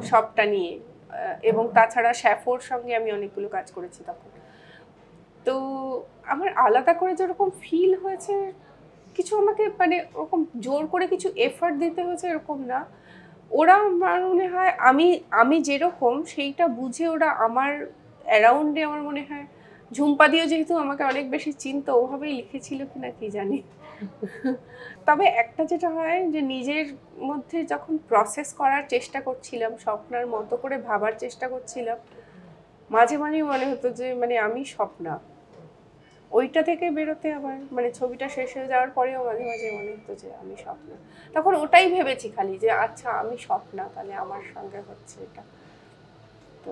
সবটা নিয়ে, এবং তাছাড়া শ্যাফোর সঙ্গে আমি অনেকগুলো কাজ করেছি তখন। তো আমার আলাদা করে যেরকম ফিল হয়েছে, কিছু আমাকে মানে ওরকম জোর করে কিছু এফর্ট দিতে হয়েছে এরকম না। ওরা আমার মনে হয় আমি যেরকম সেইটা বুঝে ওরা আমার অ্যারাউন্ডে, আমার মনে হয় ঝুম্পাদিও যেহেতু আমাকে অনেক বেশি চিন্তা, ওভাবেই লিখেছিল কিনা কি জানি। তবে একটা যেটা হয় যে নিজের মধ্যে যখন প্রসেস করার চেষ্টা করছিলাম, স্বপ্নার মতো করে ভাবার চেষ্টা করছিলাম, মাঝে মাঝে মনে হতো যে মানে আমি স্বপ্না। ওইটা থেকে বেরোতে আবার মানে ছবিটা শেষ হয়ে যাওয়ার পরেও মাঝে মাঝে মনে হতো যে আমি স্বপ্না। তখন ওটাই ভেবেছি খালি যে আচ্ছা আমি স্বপ্না, তাহলে আমার সঙ্গে হচ্ছে এটা। তো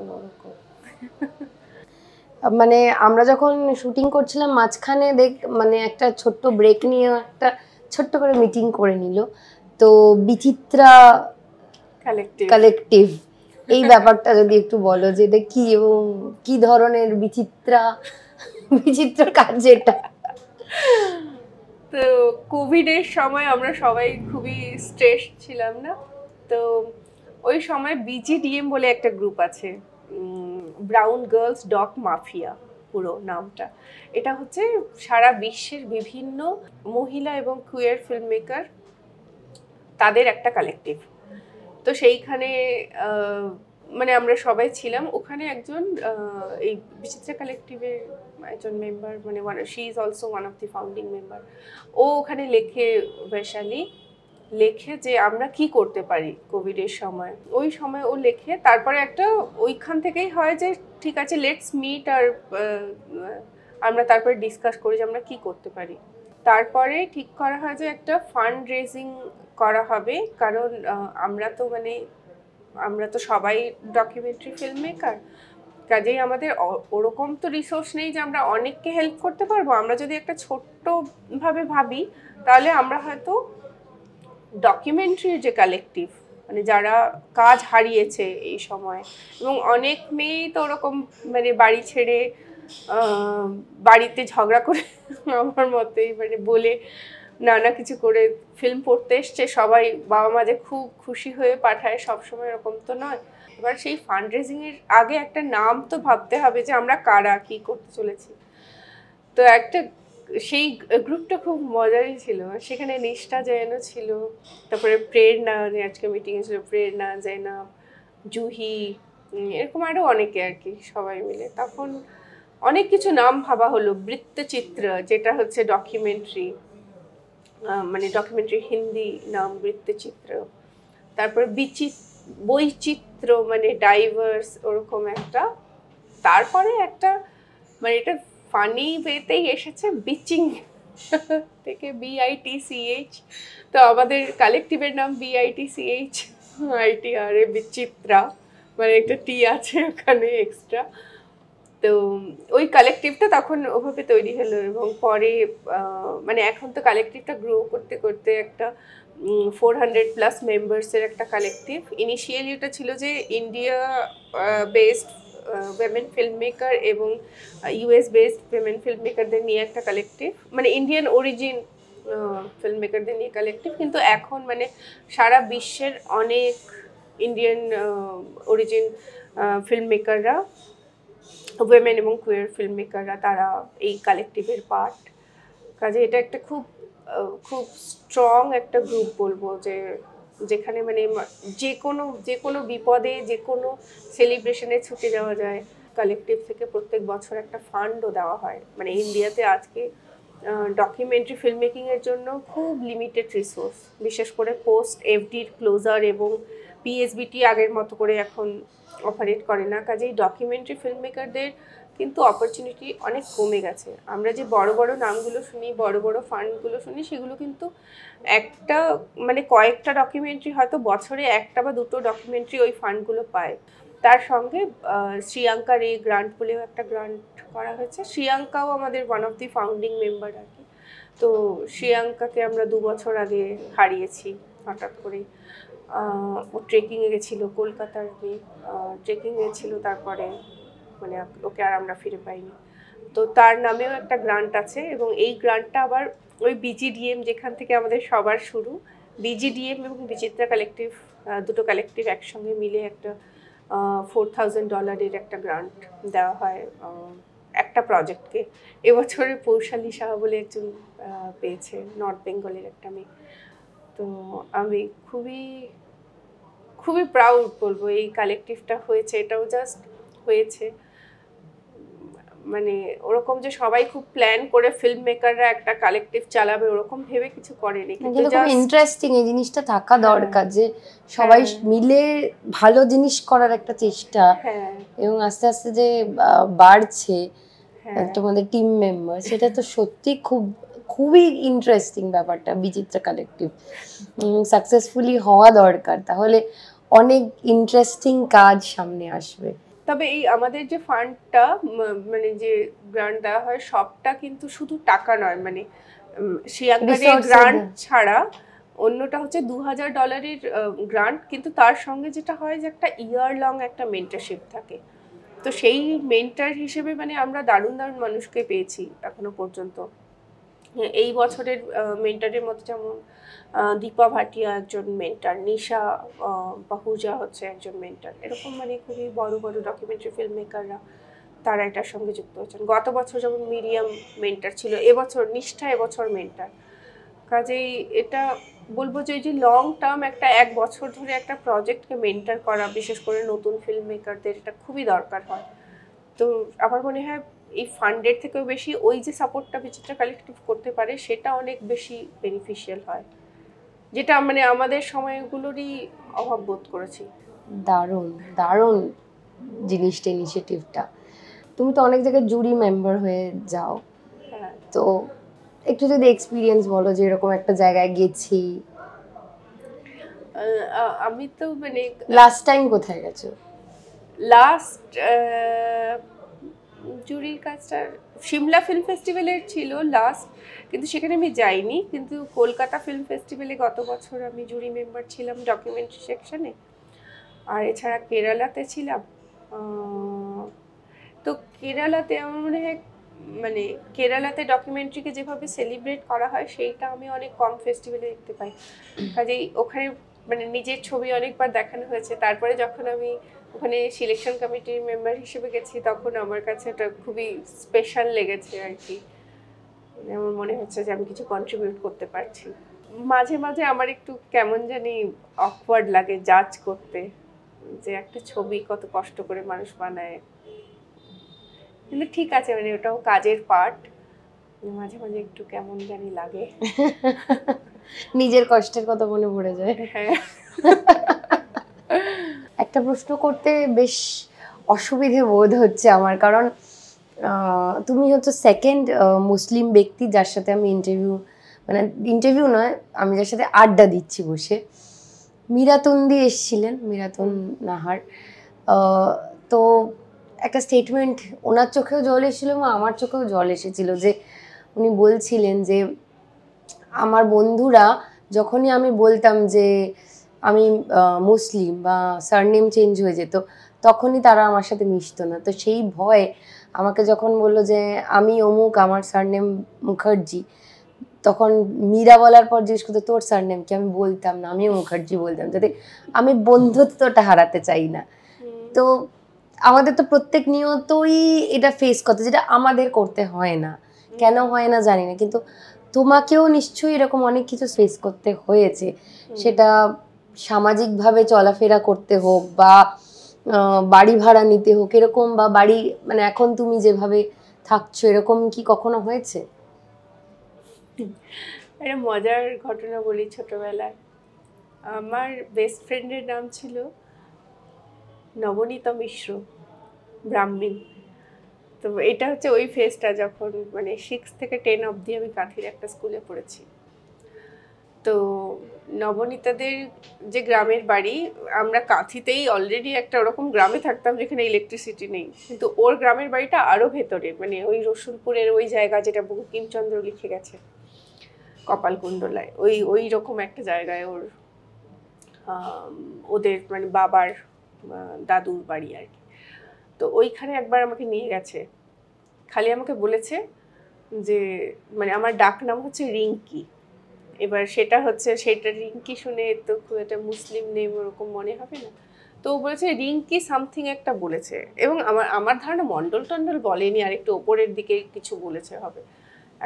মানে আমরা যখন শুটিং করছিলাম মাঝখানে মানে একটা ছোট্ট ব্রেক নিয়ে একটা ছোট্ট করে মিটিং করে নিল, তো বিচিত্রা কালেকটিভ এই ব্যাপারটা যদি একটু বলো যে এটা কি এবং কি ধরনের বিচিত্র কাজ এটা। তো কোভিডের সময় আমরা সবাই খুবই স্ট্রেস ছিলাম না, তো ওই সময় বিজিডিএম বলে একটা গ্রুপ আছে, ব্রাউন গার্লস ডগ মাফিয়া পুরো নামটা। এটা হচ্ছে সারা বিশ্বের বিভিন্ন মহিলা এবং কুয়ার ফিল্ম মেকার তাদের একটা কালেকটিভ। তো সেইখানে মানে আমরা সবাই ছিলাম ওখানে। একজন এই বিচিত্রা কালেকটিভের একজন মেম্বার, মানে she is also one of the founding member. ও ওখানে লেখে, বৈশালী লেখে যে আমরা কি করতে পারি কোভিডের সময়। ওই সময় ও লেখে, তারপরে একটা ওইখান থেকেই হয় যে ঠিক আছে লেটস মিট, আর আমরা তারপরে ডিসকাস করি যে আমরা কি করতে পারি। তারপরে ঠিক করা হয় যে একটা ফান্ড রেজিং করা হবে, কারণ আমরা তো সবাই ডকুমেন্টারি ফিল্ম মেকার, কাজেই আমাদের ওরকম তো রিসোর্স নেই যে আমরা অনেককে হেল্প করতে পারবো। আমরা যদি একটা ছোট্টভাবে ভাবি তাহলে আমরা হয়তো ডকুমেন্টারির যে কালেকটিভ, মানে যারা কাজ হারিয়েছে এই সময়, এবং অনেক মেয়েই তো ওরকম মানে বাড়ি ছেড়ে বাড়িতে ঝগড়া করে আমার মতেই মানে বলে নানা কিছু করে ফিল্ম পড়তে এসছে, সবাই বাবা মা যে খুব খুশি হয়ে পাঠায় সবসময় এরকম তো নয়। এবার সেই ফান্ড রেজিং এর আগে একটা নাম তো ভাবতে হবে যে আমরা কারা, কি করতে চলেছি। তো একটা সেই গ্রুপটা খুব মজারই ছিল। সেখানে নিষ্ঠা জৈনও ছিল, তারপরে প্রেরণা, আজকে মিটিংয়ে ছিল প্রেরণা, জৈনব, জুহি, এরকম আরও অনেকে আর কি, সবাই মিলে। তখন অনেক কিছু নাম ভাবা হলো। বৃত্তচিত্র, যেটা হচ্ছে ডকুমেন্টারি, মানে ডকুমেন্টারি হিন্দি নাম বৃত্তচিত্র। তারপরে বৈচিত্র্য, মানে ডাইভার্স, ওরকম একটা। তারপরে একটা মানে এটা ফানি ওয়েতেই এসেছে, বিচিং থেকে BITCH। তো আমাদের কালেকটিভের নাম BITCH ITRA, বিচিত্রা, মানে একটা টি আছে ওখানে এক্সট্রা। তো ওই কালেকটিভটা তখন ওভাবে তৈরি হলো, এবং পরে মানে এখন তো কালেকটিভটা গ্রো করতে করতে একটা 400+ মেম্বার্সের একটা কালেকটিভ। ইনিশিয়ালি ওটা ছিল যে India based women film maker এবং US বেসড উইমেন ফিল্ম মেকারদের নিয়ে একটা কালেকটিভ, মানে ইন্ডিয়ান অরিজিন ফিল্ম মেকারদের নিয়ে কালেকটিভ। কিন্তু এখন মানে সারা বিশ্বের অনেক ইন্ডিয়ান অরিজিন ফিল্ম মেকাররা, উইমেন এবং কুয়ার ফিল্ম মেকাররা, তারা এই কালেকটিভের পার্ট। কাজে এটা একটা খুব স্ট্রং একটা গ্রুপ বলবো, যে যেখানে মানে যে কোনো বিপদে, যে কোনো সেলিব্রেশনে ছুটে যাওয়া যায়। কালেকটিভ থেকে প্রত্যেক বছর একটা ফান্ডও দেওয়া হয়। মানে ইন্ডিয়াতে আজকে ডকুমেন্টারি ফিল্ম মেকিংয়ের জন্য খুব লিমিটেড রিসোর্স, বিশেষ করে পোস্ট FDর ক্লোজার এবং PSBT আগের মতো করে এখন অপারেট করে না। কাজেই ডকুমেন্টারি ফিল্ম মেকারদের কিন্তু অপরচুনিটি অনেক কমে গেছে। আমরা যে বড় বড় নামগুলো শুনি, বড় বড় ফান্ডগুলো শুনি, সেগুলো কিন্তু একটা মানে কয়েকটা ডকুমেন্টারি, হয়তো বছরে একটা বা দুটো ডকুমেন্টারি ওই ফান্ডগুলো পায়। তার সঙ্গে শ্রীয়াঙ্কা রে গ্রান্ট বলেও একটা গ্রান্ট করা হয়েছে। শ্রীয়াঙ্কাও আমাদের one of the founding member আর কি। তো শ্রীয়াঙ্কাকে আমরা 2 বছর আগে হারিয়েছি হঠাৎ করেই। ও ট্রেকিংয়ে গেছিলো, কলকাতার ট্রেকিংয়ে ছিল, তারপরে মানে ওকে আর আমরা ফিরে পাইনি। তো তার নামেও একটা গ্রান্ট আছে, এবং এই গ্রান্টটা আবার ওই BGDM, যেখান থেকে আমাদের সবার শুরু, BGDM এবং বিচিত্রা কালেকটিভ, দুটো কালেকটিভ একসঙ্গে মিলে একটা $4,000 একটা গ্রান্ট দেওয়া হয় একটা প্রজেক্টকে। এবছরে পৌশালী সাহা বলে একজন পেয়েছে, নর্থ বেঙ্গলের একটা মেয়ে। তো আমি খুবই প্রাউড বলবো এই কালেকটিভটা হয়েছে। এটাও জাস্ট হয়েছে, মানে ওরকম যে সবাই খুব প্ল্যান করে ফিল্ম মেকাররা একটা কালেকটিভ চালাবে ওরকম ভেবে কিছু করেনি। কিন্তু খুব ইন্টারেস্টিং এই জিনিসটা থাকা দরকার, যে সবাই মিলে ভালো জিনিস করার একটা চেষ্টা, এবং আস্তে আস্তে যে বাড়ছে তোমাদের টিম মেম্বার, সেটা তো সত্যি খুবই ইন্টারেস্টিং ব্যাপারটা। বিচিত্রা কালেকটিভ সাকসেসফুলি হওয়া দরকার, তাহলে অনেক ইন্টারেস্টিং কাজ সামনে আসবে। তবে এই আমাদের যে ফান্ডটা, মানে যে গ্রান্ট দেওয়া হয়, সবটা কিন্তু শুধু টাকা নয়, মানে শ্রীয়াঙ্কা রে গ্রান্ট ছাড়া অন্যটা হচ্ছে $2000 গ্রান্ট, কিন্তু তার সঙ্গে যেটা হয় যে একটা ইয়ার লং একটা মেন্টরশিপ থাকে। তো সেই মেন্টর হিসেবে মানে আমরা দারুণ দারুণ মানুষকে পেয়েছি এখনো পর্যন্ত। এই বছরের মেন্টরের মধ্যে যেমন দীপা ভাটিয়া একজন মেন্টর, নিশা পাহুজা হচ্ছে একজন মেন্টর, এরকম মানে খুবই বড় বড় ডকুমেন্টারি ফিল্ম মেকাররা তারা এটার সঙ্গে যুক্ত হয়েছেন। গত বছর যেমন মিরিয়াম মেন্টর ছিল, এবছর নিষ্ঠা এবছর মেন্টর। কাজেই এটা বলবো যে এই যে লং টার্ম একটা 1 বছর ধরে একটা প্রজেক্টকে মেন্টর করা, বিশেষ করে নতুন ফিল্ম মেকারদের এটা খুবই দরকার হয়। তো আমার মনে হয় এই ফান্ডের থেকেও বেশি ওই যে সাপোর্টটা বিচিত্রা কালেক্টিভ করতে পারে সেটা অনেক বেশি বেনিফিশিয়াল হয়, যেটা মানে আমাদের সময়গুলোরই অভাব বোধ করেছি। দারুণ দারুণ জিনিসটা, ইনিশিয়েটিভটা। তুমি তো অনেক জায়গায় জুরি মেম্বার হয়ে যাও, হ্যাঁ, তো একটু যদি এক্সপিরিয়েন্স বলো যে এরকম একটা জায়গায় গেছি। আমি তো মানে লাস্ট টাইম কোথায় গেছো? লাস্ট জুরির কাজটা সিমলা ফিল্ম ফেস্টিভ্যালের ছিল লাস্ট, কিন্তু সেখানে আমি যাইনি। কিন্তু কলকাতা ফিল্ম ফেস্টিভ্যালে গত বছর আমি জুরি মেম্বার ছিলাম ডকুমেন্টারি সেকশনে। আর এছাড়া কেরালাতে ছিলাম। তো কেরালাতে আমার মনে হয় মানে কেরালাতে ডকুমেন্টারিকে যেভাবে সেলিব্রেট করা হয় সেইটা আমি অনেক কম ফেস্টিভ্যালে দেখতে পাই। কাজেই ওখানে মানে নিজের ছবি অনেকবার দেখানো হয়েছে। তারপরে যখন আমি ওখানে সিলেকশন কমিটির মেম্বার হিসেবে গেছি তখন আমার কাছে এটা খুবই স্পেশাল লেগেছে আর কি। আমার মনে হচ্ছে যে আমি কিছু কন্ট্রিবিউট করতে পারছি। মাঝে মাঝে আমার একটু কেমন জানি অকওয়ার্ড লাগে জাজ করতে, যে একটা ছবি কত কষ্ট করে মানুষ বানায়। কিন্তু ঠিক আছে, মানে ওটাও কাজের পার্ট। মাঝে মাঝে একটু কেমন জানি লাগে, নিজের কষ্টের কথা মনে পড়ে যায়। হ্যাঁ। একটা প্রশ্ন করতে বেশ অসুবিধে বোধ হচ্ছে আমার, কারণ তুমি হচ্ছে সেকেন্ড মুসলিম ব্যক্তি যার সাথে আমি ইন্টারভিউ নয়, আমি যার সাথে আড্ডা দিচ্ছি বসে। মীরাতুন্দি এসেছিলেন, মীরাতুন নাহার। তো একটা স্টেটমেন্ট, ওনার চোখেও জল এসেছিল এবং আমার চোখেও জল এসেছিল, যে উনি বলছিলেন যে আমার বন্ধুরা যখনই আমি বলতাম যে আমি মুসলিম বা সারনেম চেঞ্জ হয়ে যেত, তখনই তারা আমার সাথে মিশতো না। তো সেই ভয়ে আমাকে যখন বললো যে আমি অমুক, আমার সারনেম মুখার্জি, তখন মীরা বলার পর জিজ্ঞেস করতো তোর সারনেম কি, আমি বলতাম না, আমিও মুখার্জি বলতাম, যাতে আমি বন্ধুত্বটা হারাতে চাই না। তো আমাদের তো প্রত্যেক নিয়তই এটা ফেস করতে, যেটা আমাদের করতে হয় না, কেন হয় না জানি না, কিন্তু তোমাকেও নিশ্চয়ই এরকম অনেক কিছু ফেস করতে হয়েছে, সেটা সামাজিকভাবে চলাফেরা করতে হোক বা বাড়ি ভাড়া নিতে হোক এরকম, বা বাড়ি মানে এখন তুমি যেভাবে থাকছো এরকম কি কখনো হয়েছে? একটা মজার ঘটনা বলি। ছোটবেলায় আমার বেস্ট ফ্রেন্ডের নাম ছিল নবনীতা মিশ্র, ব্রাহ্মণ। তো এটা হচ্ছে ওই ফেজটা যখন মানে 6 থেকে 10 অবধি আমি কাঁথির একটা স্কুলে পড়েছি। তো নবনীতাদের যে গ্রামের বাড়ি, আমরা কাঁথিতেই অলরেডি একটা ওরকম গ্রামে থাকতাম যেখানে ইলেকট্রিসিটি নেই, কিন্তু ওর গ্রামের বাড়িটা আরও ভেতরে, মানে ওই রসুলপুরের ওই জায়গা যেটা বঙ্কিমচন্দ্র লিখে গেছে কপালকুণ্ডলায়, ওই রকম একটা জায়গায় ওর ওদের মানে বাবার দাদুর বাড়ি আর কি। তো ওইখানে একবার আমাকে নিয়ে গেছে, খালি আমাকে বলেছে যে মানে আমার ডাক নাম হচ্ছে রিঙ্কি। এবার সেটা রিঙ্কি শুনে তো খুব একটা মুসলিম নেম ওরকম মনে হবে না, তো ও বলেছে রিঙ্কি সামথিং একটা বলেছে, এবং আমার ধারণা মন্ডল টন্ডল বলেনি, আর একটু ওপরের দিকে কিছু বলেছে হবে,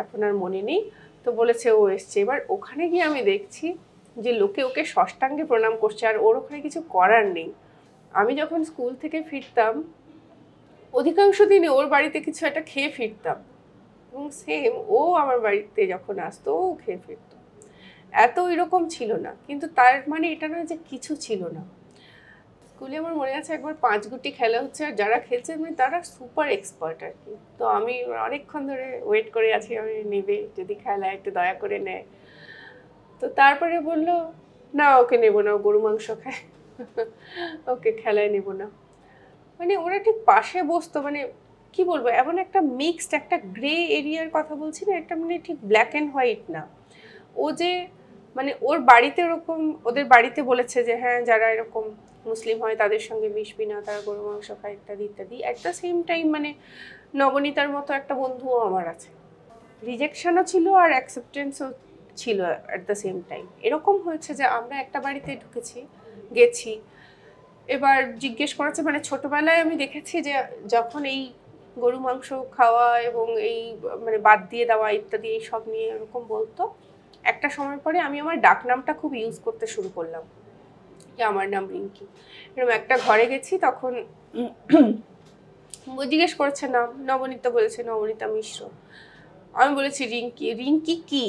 এখন আর মনে নেই। তো বলেছে ও এসছে। এবার ওখানে গিয়ে আমি দেখছি যে লোকে ওকে ষষ্ঠাঙ্গে প্রণাম করছে, আর ওর ওখানে কিছু করার নেই। আমি যখন স্কুল থেকে ফিরতাম অধিকাংশ দিনে ওর বাড়িতে কিছু একটা খেয়ে ফিরতাম, এবং সেম ও আমার বাড়িতে যখন আসতো ও খেয়ে ফিরত। এত এরকম ছিল না, কিন্তু তার মানে এটা নয় যে কিছু ছিল না। স্কুলে আমার মনে আছে একবার 5 গুটি খেলা হচ্ছে, আর যারা খেলছে মানে তারা সুপার এক্সপার্ট আর কি। তো আমি অনেকক্ষণ ধরে ওয়েট করে আছি আমি নেবে, যদি খেলা একটু দয়া করে নেয়। তো তারপরে বললো না ওকে নেবো না, গরু মাংস খায়, ওকে খেলায় নেবো না। মানে ওরা ঠিক পাশে বসতো, মানে কি বলবো, এমন একটা মিক্সড একটা গ্রে এরিয়ার কথা বলছি না, একটা মানে ঠিক ব্ল্যাক অ্যান্ড হোয়াইট না। ও যে মানে ওর বাড়িতে ওরকম, ওদের বাড়িতে বলেছে যে হ্যাঁ যারা এরকম মুসলিম হয় তাদের সঙ্গে মিশবি না, তারা গরু মাংস খায় ইত্যাদি ইত্যাদি। অ্যাট দ্য সেম টাইম মানে নবনীতার মতো একটা বন্ধুও আমার আছে, রিজেকশনও ছিল আর অ্যাকসেপ্টেন্সও ছিল অ্যাট দ্য সেম টাইম। এরকম হয়েছে যে আমরা একটা বাড়িতে ঢুকেছি, গেছি, এবার জিজ্ঞেস করেছে, মানে ছোটবেলায় আমি দেখেছি যে যখন এই গরু মাংস খাওয়া এবং এই মানে বাদ দিয়ে দেওয়া ইত্যাদি এই সব নিয়ে এরকম বলতো, একটা সময় পরে আমি আমার ডাকনামটা খুব ইউজ করতে শুরু করলাম, যে আমার নাম রিঙ্কি। এরকম একটা ঘরে গেছি, তখন জিজ্ঞেস করেছে নাম, নবনীতা বলেছে নবনীতা মিশ্র। আমি বলেছি রিঙ্কি। রিঙ্কি কি?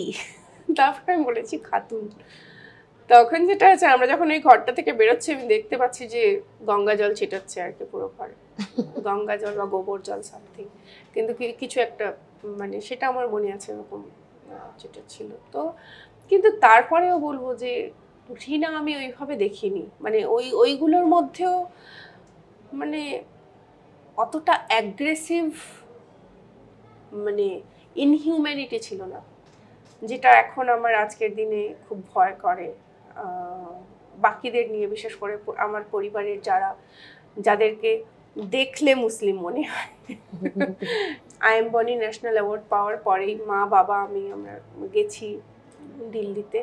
তারপর আমি বলেছি খাতুন। তখন যেটা আছে, আমরা যখন ওই ঘরটা থেকে বেরোচ্ছি আমি দেখতে পাচ্ছি যে গঙ্গা জল ছিটাচ্ছে আর কি পুরো ঘরে, গঙ্গা জল বা গোবর জল সামথিং, কিন্তু কিছু একটা মানে সেটা আমার মনে আছে এরকম যেটা ছিল। তো কিন্তু তারপরেও বলবো যে ঘৃণা আমি ওইভাবে দেখিনি, মানে ওইগুলোর মধ্যেও মানে অতটা অ্যাগ্রেসিভ মানে ইনহিউম্যানিটি ছিল না, যেটা এখন আমার আজকের দিনে খুব ভয় করে বাকিদের নিয়ে, বিশেষ করে আমার পরিবারের যাদেরকে দেখলে মুসলিম মনে হয়। আইএম বনি ন্যাশনাল অ্যাওয়ার্ড পাওয়ার পরেই মা বাবা আমরা গেছি দিল্লিতে,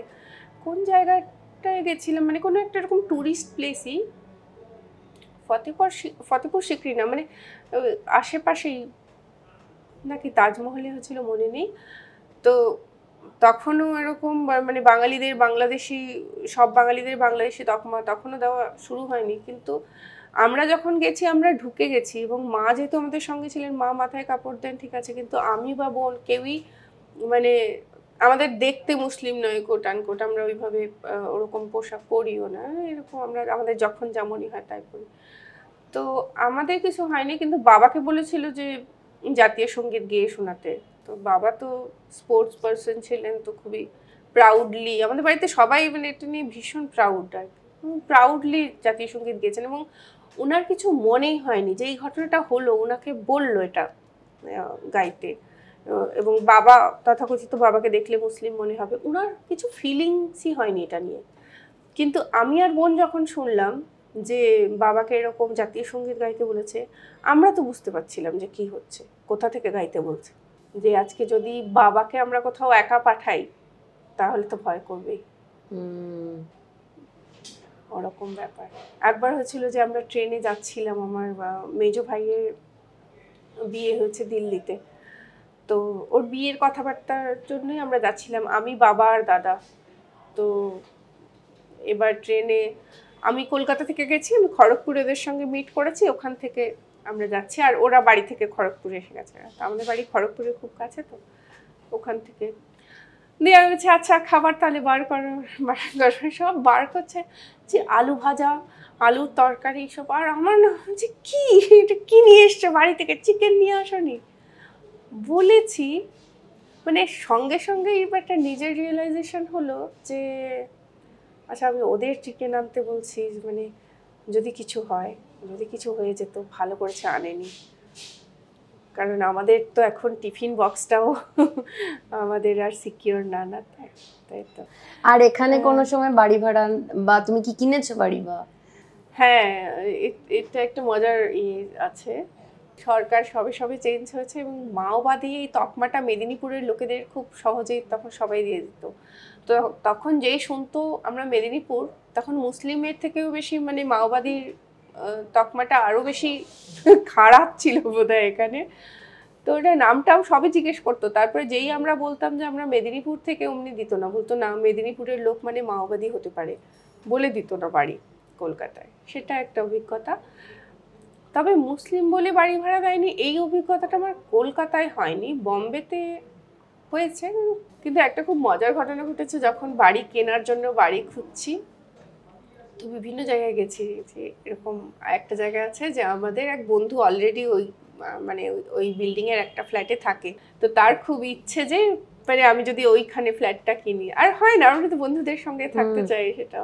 কোন জায়গাটায় গেছিলাম মানে কোনো একটা এরকম ট্যুরিস্ট প্লেসই, ফতেপুর সিকরি না, মানে আশেপাশেই নাকি তাজমহলে হয়েছিল মনে নেই। তো তখনও এরকম মানে সব বাঙালিদের বাংলাদেশি তকমা তখনও দেওয়া শুরু হয়নি, কিন্তু আমরা যখন গেছি আমরা ঢুকে গেছি, এবং মা যেহেতু আমাদের সঙ্গে ছিলেন, মা মাথায় কাপড় দেন ঠিক আছে, কিন্তু আমি বা বোন কেউই মানে আমাদের দেখতে মুসলিম নয় কোট আনকোট, আমরা ওইভাবে ওরকম পোশাক পরিও না, এরকম আমাদের যখন যেমনই হয় তাই পরি। তো আমাদের কিছু হয়নি, কিন্তু বাবাকে বলেছিল যে জাতীয় সঙ্গীত গেয়ে শোনাতে। তো বাবা তো স্পোর্টস পার্সন ছিলেন, তো খুবই প্রাউডলি আমাদের বাড়িতে সবাই মানে এটা নিয়ে ভীষণ প্রাউড আর প্রাউডলি জাতীয় সঙ্গীত গেয়েছেন, এবং ওনার কিছু মনেই হয়নি যে এই ঘটনাটা হলো, ওনাকে বললো এটা গাইতে, এবং বাবা তথাকথিত বাবাকে দেখলে মুসলিম মনে হবে, ওনার কিছু ফিলিংসই হয়নি এটা নিয়ে। কিন্তু আমি আর বোন যখন শুনলাম যে বাবাকে এরকম জাতীয় সঙ্গীত গাইতে বলেছে, আমরা তো বুঝতে পারছিলাম যে কি হচ্ছে, কোথা থেকে গাইতে বলছে, যে আজকে যদি বাবাকে আমরা কোথাও একা পাঠাই তাহলে তো ভয় করবেই, ওরকম ব্যাপার। একবার হয়েছিল যে আমরা ট্রেনে যাচ্ছিলাম, আমার মেজো ভাইয়ের বিয়ে হয়েছে দিল্লিতে, তো ওর বিয়ের কথাবার্তার জন্যই আমরা যাচ্ছিলাম, আমি বাবা আর দাদা। তো এবার ট্রেনে আমি কলকাতা থেকে গেছি, আমি খড়গপুরে ওদের সঙ্গে মিট করেছি, ওখান থেকে আমরা যাচ্ছি, আর ওরা বাড়ি থেকে খড়গপুরে এসে গেছে, আমাদের বাড়ি খড়গপুরের খুব কাছে, তো ওখান থেকে দিয়ে আমি বলছি আচ্ছা খাবার তাহলে বার করো, সব বার করছে যে আলু ভাজা, আলুর তরকারি সব, আর আমার না যে কি এটা কি নিয়ে এসছো বাড়ি থেকে, চিকেন নিয়ে আসোনি বলেছি, মানে সঙ্গে সঙ্গে একটা নিজের রিয়েলাইজেশন হলো যে আচ্ছা আমি ওদের চিকেন আনতে বলছি, মানে যদি কিছু হয়ে যেত, ভালো করেছে আনেনি, কারণ আমাদের তো এখন টিফিন বক্সটাও আমাদের আর সিকিউর না, তাই তো। আর এখানে কোনো সময় বাড়ি ভাড়া বা তুমি কি কিনেছো বাড়ি? বা হ্যাঁ, এটা একটা মজার আছে, সরকার সবে চেঞ্জ হয়েছে এবং মাওবাদী এই তকমাটা মেদিনীপুরের লোকেদের খুব সহজেই তখন সবাই দিয়ে দিত। তো তখন যেই শুনতো আমরা মেদিনীপুর, তখন মুসলিমের থেকেও বেশি মানে মাওবাদীর তকমাটা আরো বেশি খারাপ ছিল বোধহয় এখানে। তো এটা নামটাও সবই জিজ্ঞেস করতো, তারপরে যেই আমরা বলতাম যে আমরা মেদিনীপুর থেকে, অমনি দিত না, বলতো না মেদিনীপুরের লোক মানে মাওবাদী হতে পারে, বলে দিত না বাড়ি কলকাতায়। সেটা একটা অভিজ্ঞতা। তবে মুসলিম বলে বাড়ি ভাড়া দেয়নি, এই অভিজ্ঞতাটা আমার কলকাতায় হয়নি, বম্বেতে হয়েছে। কিন্তু একটা খুব মজার ঘটনা ঘটেছে, যখন বাড়ি কেনার জন্য বাড়ি খুঁজছি, তো বিভিন্ন জায়গায় গেছি, যে এরকম একটা জায়গা আছে যে আমাদের এক বন্ধু অলরেডি মানে ওই বিল্ডিং এর একটা ফ্ল্যাটে থাকে, তো তার খুব ইচ্ছে যে মানে আমি যদি ওইখানে ফ্ল্যাটটা কিনি, আর হয় না আমরা তো বন্ধুদের সঙ্গে থাকতে চাই সেটা।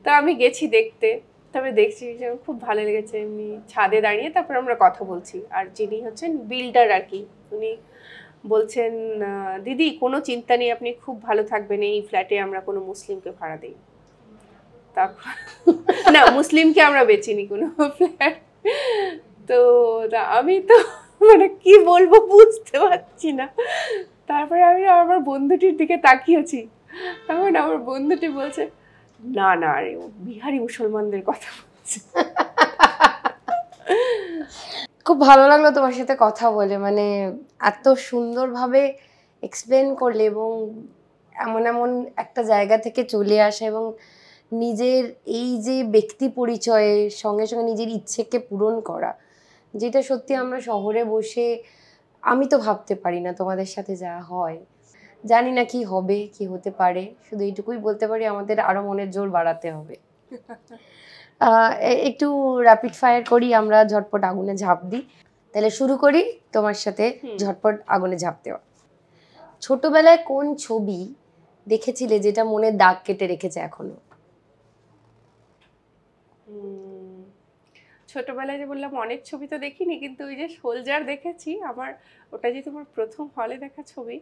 তো আমি গেছি দেখতে, তবে দেখছি যে খুব ভালো লেগেছে, এমনি ছাদে দাঁড়িয়ে তারপর আমরা কথা বলছি, আর যিনি হচ্ছেন বিল্ডার আর কি, উনি বলছেন দিদি কোনো চিন্তা নেই, আপনি খুব ভালো থাকবেন, এই ফ্ল্যাটে আমরা কোনো মুসলিমকে ভাড়া দিই। তারপর না, মুসলিমকে আমরা বেচিনি কোনো ফ্ল্যাট। তো আমি তো মানে কি বলবো বুঝতে পারছি না। তারপরে আমি আমার বন্ধুটির দিকে তাকিয়েছি, তখন আমার বন্ধুটি বলছে না না আরে ও বিহারি মুসলমানদের কথা বলছে। খুব ভালো লাগলো তোমার সাথে কথা বলে, মানে এত সুন্দরভাবে এক্সপ্লেন করলে এবং এমন এমন একটা জায়গা থেকে চলে আসা এবং নিজের এই যে ব্যক্তি পরিচয়ের সঙ্গে সঙ্গে নিজের ইচ্ছেকে পূরণ করা, যেটা সত্যি আমরা শহরে বসে আমি তো ভাবতে পারি না তোমাদের সাথে যা হয়। জানি না কি হবে, কি হতে পারে, শুধু এইটুকুই বলতে পারি আমাদের আরো মনের জোর বাড়াতে হবে। একটু র্যাপিড ফায়ার করি আমরা, ঝটপট আগুনে ঝাঁপ দিই। তাহলে শুরু করি তোমার সাথে ঝটপট আগুনে ঝাঁপ দেওয়া। ছোটবেলায় কোন ছবি দেখেছিলে যেটা মনে দাগ কেটে রেখেছে এখনো? ছোটবেলায় যে বললাম অনেক ছবি তো দেখিনি, কিন্তু ওই যে সোলজার দেখেছি, আমার ওটা যে তোমার প্রথম হলে দেখা ছবি,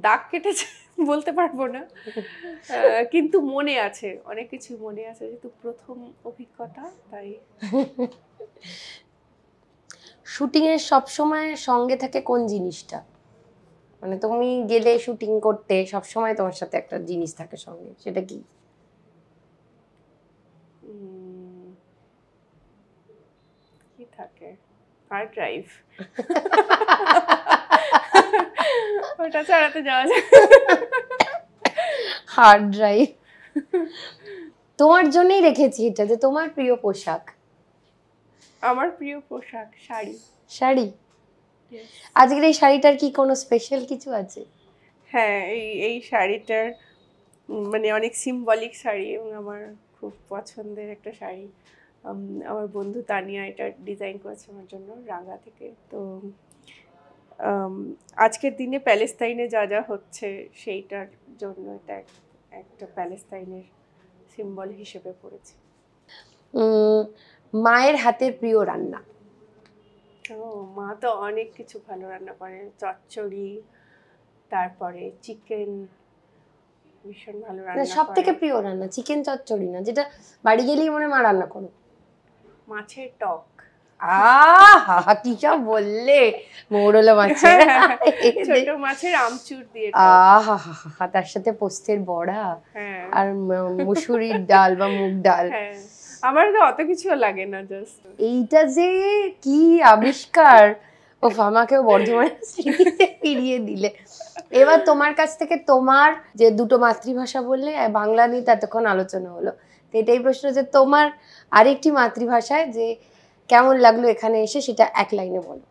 দাগ কেটেছে বলতে পারবো না, কিন্তু মনে আছে, অনেক কিছু মনে আছে, যেহেতু প্রথম অভিজ্ঞতা তাই। শুটিং এর সবসময় সঙ্গে থাকে কোন জিনিসটা? মানে তুমি গেলে শুটিং করতে সবসময় তোমার সাথে একটা জিনিস থাকে সঙ্গে, সেটা কি? কি থাকে? Hard drive. ওটা ছাড়াতে যাওয়া যায়। Hard drive. তোমার জন্যই রেখেছি এটা, যে তোমার প্রিয় পোশাক। আমার প্রিয় পোশাক শাড়ি। শাড়ি? আজকের এই শাড়িটার কি কোনো স্পেশাল কিছু আছে? হ্যাঁ, এই শাড়িটার মানে অনেক সিম্বলিক শাড়ি এবং আমার খুব পছন্দের একটা শাড়ি। আমার বন্ধু তানিয়া এটা ডিজাইন করেছে আমার জন্য রাঙা থেকে। তো আজকের দিনে প্যালেস্তাইনে যা যা হচ্ছে সেইটার জন্য এটা একটা প্যালেস্তাইনের সিম্বল হিসেবে পড়েছে। মায়ের হাতের প্রিয় রান্না? ও মা তো অনেক কিছু ভালো রান্না করে, চচ্চড়ি, তারপরে চিকেন ভীষণ ভালো রান্না করে। সব থেকে প্রিয় রান্না চিকেন চচ্চড়ি না, যেটা বাড়ি গেলেই মনে মা রান্না করো? মাছের টক। আহা কি সব বললে! মৌরলা মাছের ছোট মাছের আমচুর দিয়ে আহা, তার সাথে পোস্তের বড়া আর মুসুরির ডাল বা মুগ ডাল। আমার তো অত কিছু লাগে না, জাস্ট এইটা যে কি আবিষ্কার! ও আমাকেও বর্ধমানের স্মৃতিতে ফিরিয়ে দিলে। এবার তোমার কাছ থেকে, তোমার যে দুটো মাতৃভাষা বললে, বাংলা নিয়ে এতক্ষণ আলোচনা হলো, তো এটাই প্রশ্ন যে তোমার আরেকটি মাতৃভাষায় যে কেমন লাগলো এখানে এসে, সেটা এক লাইনে বলো।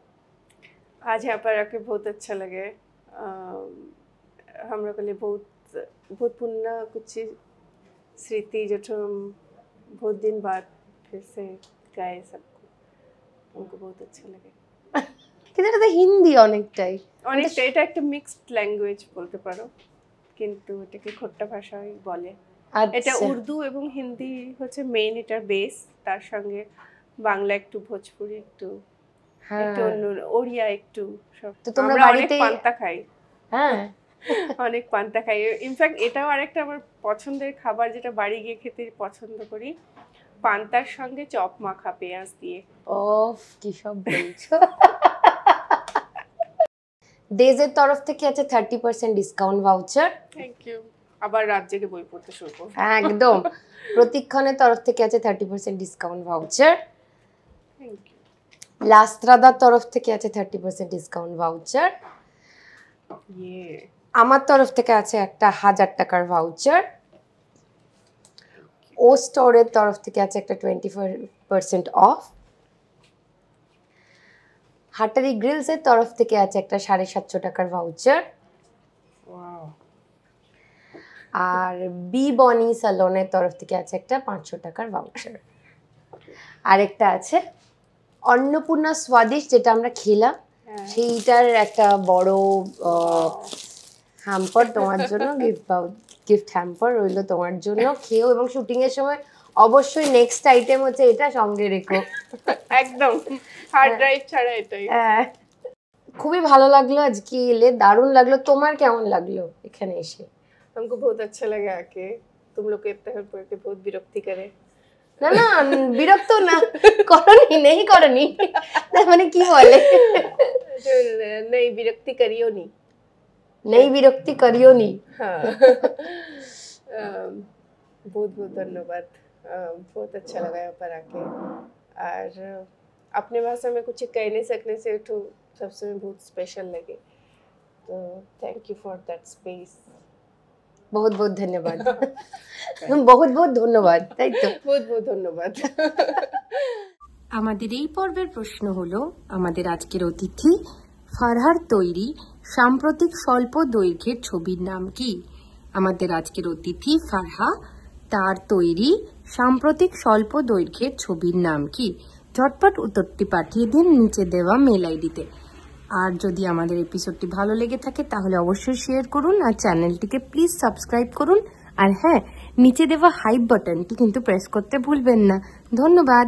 आज यहाँ पर आके बहुत अच्छा लगे, हम लोग के लिए बहुत पुनः कुछ स्मृति जो बहुत दिन बाद फिर से गाए सबको, उनको बहुत अच्छा लगे। কিন্তু এটা তো হিন্দি অনেকটাই, এটা একটা মিক্সড ল্যাঙ্গুয়েজ বলতে পারো, কিন্তু এটাকে খোট্টা ভাষায় বলে। এটা উর্দু এবং হিন্দি হচ্ছে মেইন, এটার বেস, তার সঙ্গে বাংলা একটু, ভোজপুরি একটু, একটু অন্য, ওড়িয়া একটু, সব। তো তোমরা বাড়িতে পান্তা খাই। হ্যাঁ, অনেক পান্তা খাই। ইনফ্যাক্ট এটাও আরেকটা আমার পছন্দের খাবার, যেটা বাড়ি গিয়ে খেতে পছন্দ করি, পান্তার সঙ্গে চপ মাখা পেঁয়াজ দিয়ে। ওফ কি সব বলছো! দেজের তরফ থেকে আছে 30% ডিসকাউন্ট ভাউচার। Thank you. আবার রাত জেগে বই পড়তে শুরু করব। একদম। প্রতীক্ষণের তরফ থেকে আছে 30% ডিসকাউন্ট ভাউচার। Thank you. লাস্ত্রাদার তরফ থেকে আছে 30% ডিসকাউন্ট ভাউচার। আমার তরফ থেকে আছে একটা 1000 টাকার ভাউচার। ও স্টোরের তরফ থেকে আছে একটা 24% অফ। হাটারি গ্রিলসের তরফ থেকে আছে একটা 750 টাকার ভাউচার। আর বি বনি সালনের তরফ থেকে আছে একটা 500 টাকার ভাউচার। আরেকটা আছে অন্নপূর্ণা স্বাদিষ্ট, যেটা আমরা খেলাম, সেইটার একটা বড় হ্যাম্পার তোমার জন্য, গিফট হ্যাম্পার রইলো তোমার জন্য। খেও এবং শুটিং এর সময় অবশ্যই নেক্সট আইটেম হচ্ছে এটা সঙ্গে রেখো। একদম হার্ড ড্রাইভ ছাড়া এটাই। খুবই ভালো লাগলো আজকে এলে, দারুণ লাগলো। তোমার কেমন লাগলো এখানে এসে? हमको बहुत अच्छा लगा आके, तुम लोग के इतना हेल्प करके बहुत विरक्ति करे। না না বিরক্ত না করনি, নেই করনি মানে কি বলে, नहीं विरक्ति करियो नहीं, নেই বিরক্তি করিও নি। हाँ बहुत बहुत धन्यवाद, बहुत अच्छा लगा यहाँ पर आके। और अपने भाषा में कुछ कह नहीं सकने से तो सबसे बहुत स्पेशल लगे, तो thank you for that space. বহুত বহুত ধন্যবাদ বহুত বহুত ধন্যবাদ, তাই তো बहुत बहुत धन्यवाद। আমাদের এই পর্বের প্রশ্ন হলো, আমাদের আজকের অতিথি ফারহার তৈরি সাম্প্রতিক স্বল্প দৈর্ঘ্যের ছবির নাম কি? আমাদের আজকের অতিথি ফারহা, তার তৈরি সাম্প্রতিক স্বল্প দৈর্ঘ্যের ছবির নাম কি? ঝটপট উত্তরটি পাঠিয়ে দিন নিচে দেওয়া মেল আইডিতে। আর যদি আমাদের এপিসোডটি ভালো লেগে থাকে তাহলে অবশ্যই শেয়ার করুন আর চ্যানেলটিকে প্লিজ সাবস্ক্রাইব করুন। আর হ্যাঁ, নিচে দেওয়া হাইপ বাটনটি কিন্তু প্রেস করতে ভুলবেন না। ধন্যবাদ।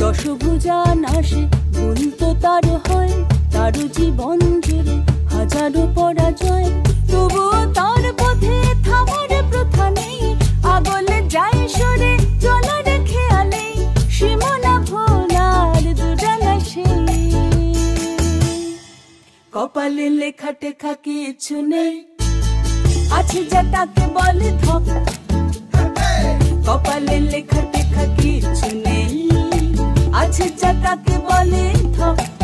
দশভুজা নাশে ভুল তো তার হয়, তার জীবন জুড়ে হাজারো পরাজয়, তবুও তার পথে থামার প্রথা নেই, আগলে যায় সরে চলার খেয়ালে, সীমানা ভোলার দুরানা সেই, কপালে লেখা টেখা কিছু নেই, আছে যা তাকে বলে ধোঁকা, কপালে লেখা টেখা কিছু নেই, আছে যা তাকে বলে ধোঁকা।